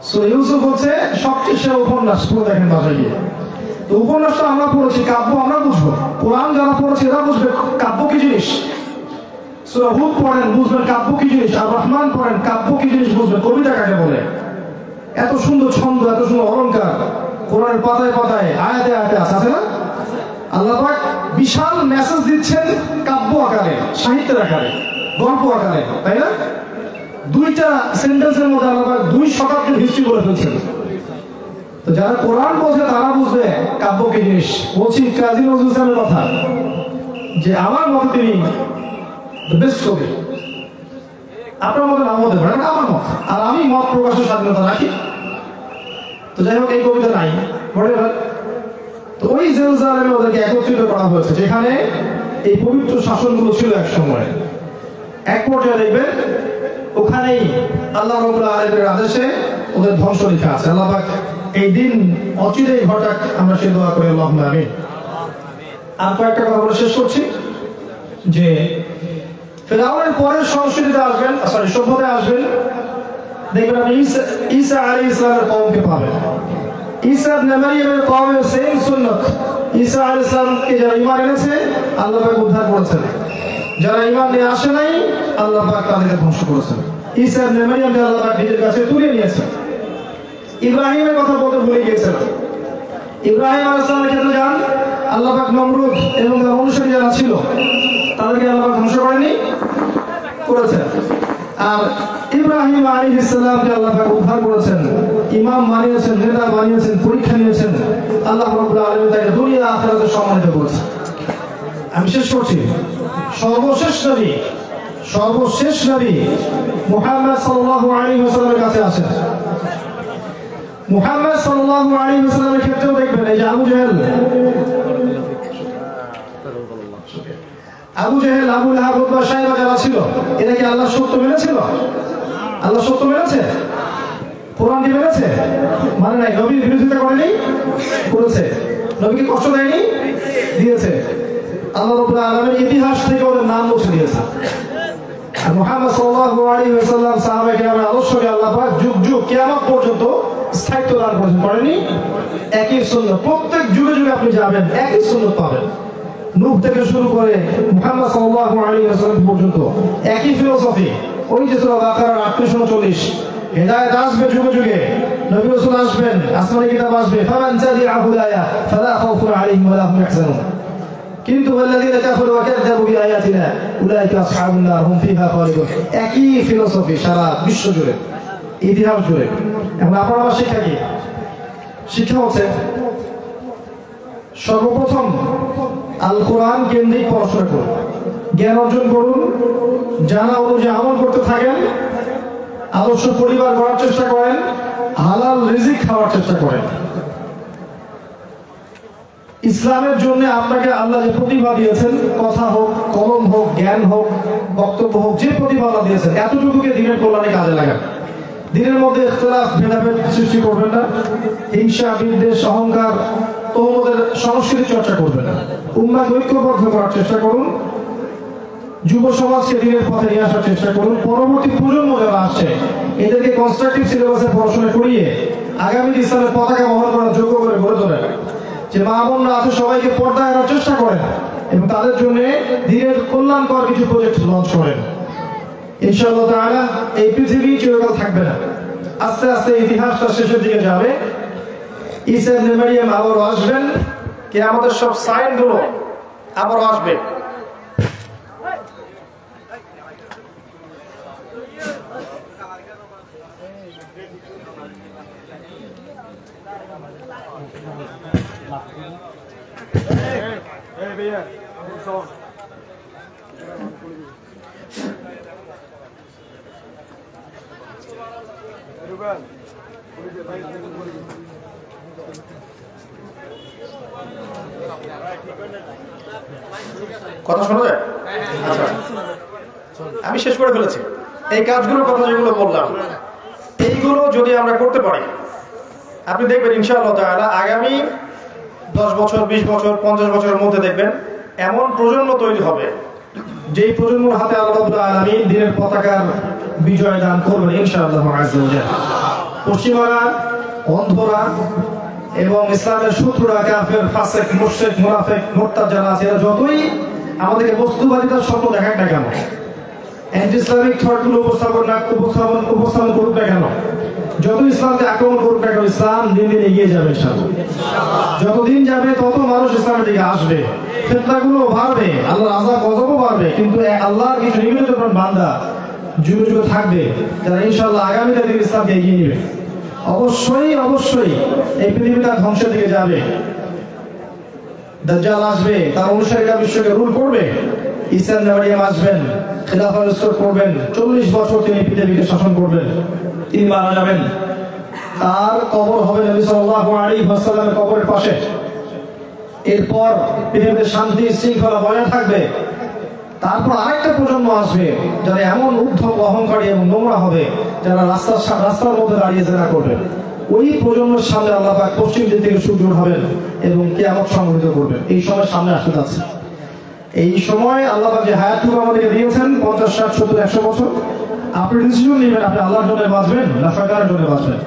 [SPEAKER 1] সূরা ইউসুফ হচ্ছে সবচেয়ে সেরা উপন্যাস, পড়ে দেখেন বাসায় গিয়ে। তো উপন্যাসটা আমরা পড়েছি, কাব্য আমরা বুঝবো। কোরআন যারা পড়েছে এরা বুঝবে কাব্য কি জিনিস। সূরা হুদ পড়েন, বুঝবেন কাব্য কি জিনিস। আর রহমান পড়েন, কাব্য কি জিনিস বুঝবেন, কবিতা কাকে বলে। এত সুন্দর ছন্দ, এত সুন্দর অলংকার কোরআনের পাতায় পাতায়, আয়াতে আয়াতে আছে না? আল্লাহ পাক বিশাল মেসেজ দিচ্ছেন কাব্য আকারে, সাহিত্যের আকারে, গল্প আকারে, তাই না? দুইটা সেন্টেন্সের মধ্যে আল্লাহ পাক 2 শতাব্দীর হিস্ট্রি বলে ফেলছেন। তো যারা কোরআন বোঝে তারা বুঝবে কাব্য কি জিনিস। বলছি কাজী নজরুল ইসলামের কথা, যে আমার মতে তিনি বেস্ট কবি। আপনার মতে নাম হতে পারে, আমার মত, আর আমি মত প্রকাশের স্বাধীনতা রাখি। তো যাই হোক, এই কবিতা নাই, তো ওই জেরুজালেমে ওদেরকে একত্রিত করা হয়েছে, যেখানে এই পবিত্র শাসনগুলো ছিল এক সময়। এক পর্যায়ে দেখবেন ওখানেই আল্লাহ রাব্বুল আলামিনের আদেশে ওদের ধ্বংস লেখা আছে। আল্লাহ পাক এই দিন অচিরেই ঘটাক, আমরা সে দোয়া করি আল্লাহুম্মা আমিন। আর কয়েকটা কথা বলে শেষ করছি যে ফেরাউনের পরের সংস্কৃতিতে আসবেন, সভ্যতায় আসবেন, দেখবেন আপনি ঈসা আলাইহিস সালামের কওমকে পাবেন। ঈসা ইবনে মারইয়ামের কওমের সেম সুন্নাত। ঈসা আলাইহিস সালামকে যারা ঈমান এনেছে আল্লাহ পাক উদ্ধার করেছেন, যারা ঈমান নিয়ে আসে নাই আল্লাহ পাক তাদেরকে ধ্বংস করেছেন। ঈসা ইবনে মারইয়ামকে আল্লাহ পাক নিজের কাছে তুলে নিয়েছেন। ইব্রাহিমের কথা বলতে ভুলে গিয়েছেন। ইব্রাহিম আলাইহিস সালামের ক্ষেত্রে যান, আল্লাহ পাক নমরুদ এবং তার অনুসারী যারা ছিল তাদেরকে আল্লাহ পাক ধ্বংস করেছেন। আর ইব্রাহিম আলাইহিস সালামকে আল্লাহ পাক উদ্ধার করেছেন, ইমাম বানিয়েছেন, নেতা বানিয়েছেন, পরীক্ষা নিয়েছেন। আল্লাহ রাব্বুল আলামিন তাকে দুনিয়া আখিরাতে সম্মানিত করেছেন। আমি শেষ করছি, সর্বশেষ নবী মুহাম্মদ সাল্লাল্লাহু আলাইহি ওয়াসাল্লামের কাছে আসেন। মুহাম্মদ সাল্লাল্লাহু আলাইহি ওয়াসাল্লামের ক্ষেত্রেও দেখবেন এই যে আবু জেহেল, আবু লাহাব, উতবা, শাইবা যারা ছিল, এরা কি আল্লাহ সত্য মেনেছিল? আল্লাহ সত্য মেনেছে? কোরআন কি মেনেছে? মানে নাই। নবীর বিরোধিতা করেনি? করেছে। নবীকে কষ্ট দেয়নি? দিয়েছে। আল্লাহ রাব্বুল আলামিন ইতিহাস থেকে ওদের নাম মুছে দিয়েছে। আর মুহাম্মদ সাল্লাল্লাহু আলাইহি ওয়াসাল্লাম সাহাবায়ে কেরামের আদর্শকে আল্লাহ পাক যুগ যুগ কিয়ামত পর্যন্ত স্থায়িত্ব দান করেছেন। করেনি? একই সুন্নাত, প্রত্যেক যুগে যুগে আপনি যাবেন একই সুন্নাত পাবেন। নূহ থেকে শুরু করে মুহাম্মদ সাল্লাল্লাহু আলাইহি ওয়াসাল্লাম পর্যন্ত একই ফিলোসফি। ওই যে সূরা বাকারার 38-39, হিদায়াত আসবে যুগে যুগে, নবী রাসূল আসবেন, আসমানি কিতাব আসবে। ফামান তাবিআ হুদায়া ফালা খাউফুন আলাইহিম ওয়া লা হুম ইয়াহজানুন। কিন্তু ওয়াল্লাযীনা কাফারু ওয়া কাযযাবু বিআয়াতিনা উলাইকা আসহাবুন নার হুম ফিহা খালিদুন। একই ফিলোসফি সারা বিশ্ব জুড়ে, ইতিহাস জুড়ে। এখন আপনারা শিক্ষা কি? শিক্ষা হচ্ছে সর্বপ্রথম আল কোরআন কেন্দ্রিক পড়াশোনা করুন, জ্ঞান অর্জন করুন, জানা অনুযায়ী আমল করতে থাকেন, আদর্শ পরিবার গড়ার চেষ্টা করেন, হালাল রিজিক খাওয়ার চেষ্টা করেন। ইসলামের জন্য আপনাকে আল্লাহ যে প্রতিভা দিয়েছেন, কথা হোক, কলম হোক, জ্ঞান হোক, বক্তব্য হোক, যে প্রতিভা আল্লাহ দিয়েছেন, এতটুকুকে দিনের কল্যাণে কাজে লাগান। দিনের মধ্যে ইখতিলাফ, ভেদাভেদ সৃষ্টি করবেন না, হিংসা, বিদ্বেষ, অহংকার, তোমদের সংস্কৃতি চর্চা করবেন না। উম্মাহকে ঐক্যবদ্ধ করার চেষ্টা করুন, যুব সমাজকে দিনের পথে নিয়ে আসার চেষ্টা করুন। পরবর্তী প্রজন্ম যারা আসছে এদেরকে কনস্ট্রাকটিভ সিলেবাসে পড়াশোনা করিয়ে আগামী ইসলামের পতাকা বহন করার যোগ্য করে গড়ে তোলেন। যে মা বোনরা আছে সবাইকে পর্দায় আনার চেষ্টা করেন এবং তাদের জন্য দিনের কল্যাণকর কিছু প্রজেক্ট লঞ্চ করেন। ইনশাআল্লাহ তাআলা এই পৃথিবী চিরকাল থাকবে না, আস্তে আস্তে ইতিহাসটা শেষের দিকে যাবে। ঈসা ইবনে মারইয়াম আবারও আসবেন, কিয়ামতের সব সাইনগুলো আবারও আসবে। কথা শোনা যায়? আচ্ছা, আমি শেষ করে ফেলেছি। এই কাজগুলোর কথা যেগুলো বললাম, এইগুলো যদি আমরা করতে পারি, আপনি দেখবেন ইনশাআল্লাহ তাআলা আগামী 10 বছর, 20 বছর, 50 বছরের মধ্যে দেখবেন এমন প্রজন্ম তৈরি হবে যেই প্রজন্মের হাতে আল্লাহ রাব্বুল আলামিন দিনের পতাকার বিজয় দান করবেন ইনশাআল্লাহ আযজা ওয়া জাল। পশ্চিমারা, অন্ধরা এবং ইসলামের শত্রুরা, কাফের, ফাসিক, মুশরিক, মুনাফিক, মুরতাদ যারা আছে, এরা যতই আমাদেরকে বস্তুবাদিতার স্বপ্ন দেখাক না কেন, অ্যান্টি ইসলামিক থটগুলো উপস্থাপন করুক না কেন, যত ইসলামকে আক্রমণ করুক না কেন, ইসলাম দিন দিন এগিয়ে যাবে ইনশাআল্লাহ। যতদিন যাবে তত মানুষ ইসলামের দিকে আসবে, ফিতনাগুলো বাড়বে, আল্লাহর আযাব গজবও বাড়বে, কিন্তু আল্লাহর কিছু নিয়মিত বান্দা যুগে যুগে থাকবে যারা ইনশাআল্লাহ আগামীতে দিন ইসলামকে এগিয়ে নেবে। অবশ্যই অবশ্যই এই পৃথিবীটা ধ্বংসের দিকে যাবে। দাজ্জাল আসবে, তার অনুসারীরা বিশ্বকে রুল করবে। ঈসা ইবনে মারইয়াম আসবেন, খিলাফত রিস্টোর করবেন, 40 বছর তিনি পৃথিবীকে শাসন করবেন, তিনি মারা যাবেন। তার কবর হবে নবী সাল্লাল্লাহু আলাইহি ওয়াসাল্লামের কবরের পাশে। এরপর পৃথিবীতে শান্তি শৃঙ্খলা বজায় থাকবে। তারপর আরেকটা প্রজন্ম আসবে যারা এমন উদ্ধত অহংকারী এবং নোংরা হবে, যারা রাস্তার মধ্যে দাঁড়িয়ে জেনা করবে। ওই প্রজন্মের সামনে আল্লাহ পাক পশ্চিম দিক থেকে সূর্য উঠাবেন এবং কিয়ামত সংঘটিত করবেন। এই সময় সামনে আসতে যাচ্ছে। এই সময় আল্লাহ পাক যে হায়াতটুকু আমাদেরকে দিয়েছেন 50, 60, 70, 100 বছর, আপনি ডিসিশন নেবেন আপনি আল্লাহর জন্য বাঁচবেন না শয়তানের জন্য বাঁচবেন।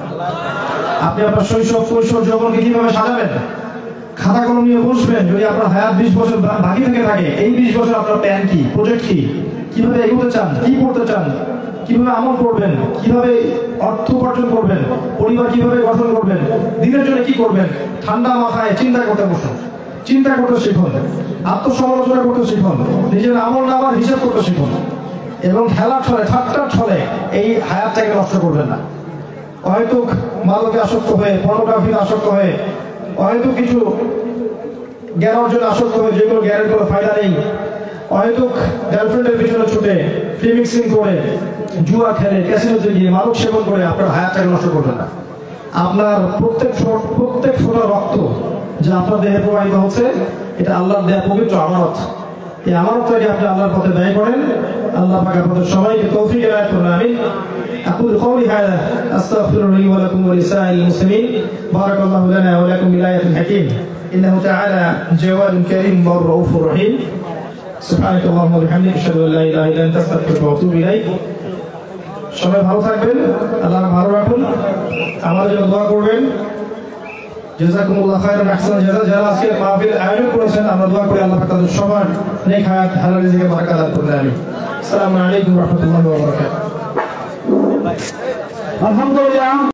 [SPEAKER 1] আপনি আপনার শৈশব কৈশোর যৌবনকে কিভাবে সাজাবেন, খাতা কলম নিয়ে বসবেন। যদি আপনার হায়াত 20 বছর বাকি থেকে থাকে, এই 20 বছর আপনার প্ল্যান কি, প্রজেক্ট কি, কিভাবে এগোতে চান, কি করতে চান, কিভাবে আমল করবেন, কিভাবে অর্থ উপার্জন করবেন, পরিবার কিভাবে গঠন করবেন, দিনের জন্য কি করবেন, ঠান্ডা মাথায় চিন্তা করতে বসুন। চিন্তা করতে শিখুন, আত্মসমালোচনা করতে শিখুন, নিজের আমল নামার হিসাব করতে শিখুন এবং খেলার ছলে ঠাট্টার ছলে এই হায়াতটাকে নষ্ট করবেন না। হয়তো মাদকে আসক্ত হয়ে, পর্নোগ্রাফিতে আসক্ত হয়ে, হয়তো কিছু জ্ঞান অর্জনে আসক্ত হয়ে যেগুলো জ্ঞানের কোনো ফায়দা নেই, হয়তো গার্লফ্রেন্ডের পিছনে ছুটে ফ্রি মিক্সিং করে, জুয়া খেলে, ক্যাসিনোতে গিয়ে মাদক সেবন করে আপনার হায়াতটাকে নষ্ট করবেন না। আপনার প্রত্যেক ফোঁটা রক্ত যা আপনার দেহে প্রবাহিত হচ্ছে, এটা আল্লাহর দেয়া পবিত্র আমানত। এই আমানতটাকে আপনি আল্লাহর পথে ব্যয় করেন। আল্লাহ পাক আপনাদের সবাইকে তৌফিক এনায়েত করুন। আমিন। أقول قولي هذا أستغفر لي ولكم ولسائر المسلمين. بارك الله لنا ولكم بالآية الحكيم إنه تعالى جواد كريم ورؤوف رحيم. سبحانك اللهم وبحمدك أشهد أن لا إله إلا أنت أستغفرك وأتوب إليك. সবাই ভালো থাকবেন, আল্লাহ ভালো রাখুন, আমার জন্য দোয়া করবেন। জাযাকুমুল্লাহ খায়রান আহসান জাযা। যারা আজকে মাহফিল আয়োজন করেছেন, আমরা দোয়া করি আল্লাহ পাক তাদের সবার নেক হায়াত হালাল রিজিকে বারাকাত দান করুন। আমিন। আসসালামু আলাইকুম ওয়া রাহমাতুল্লাহি ওয়া বারাকাতুহু। আলহামদুলিল্লাহ।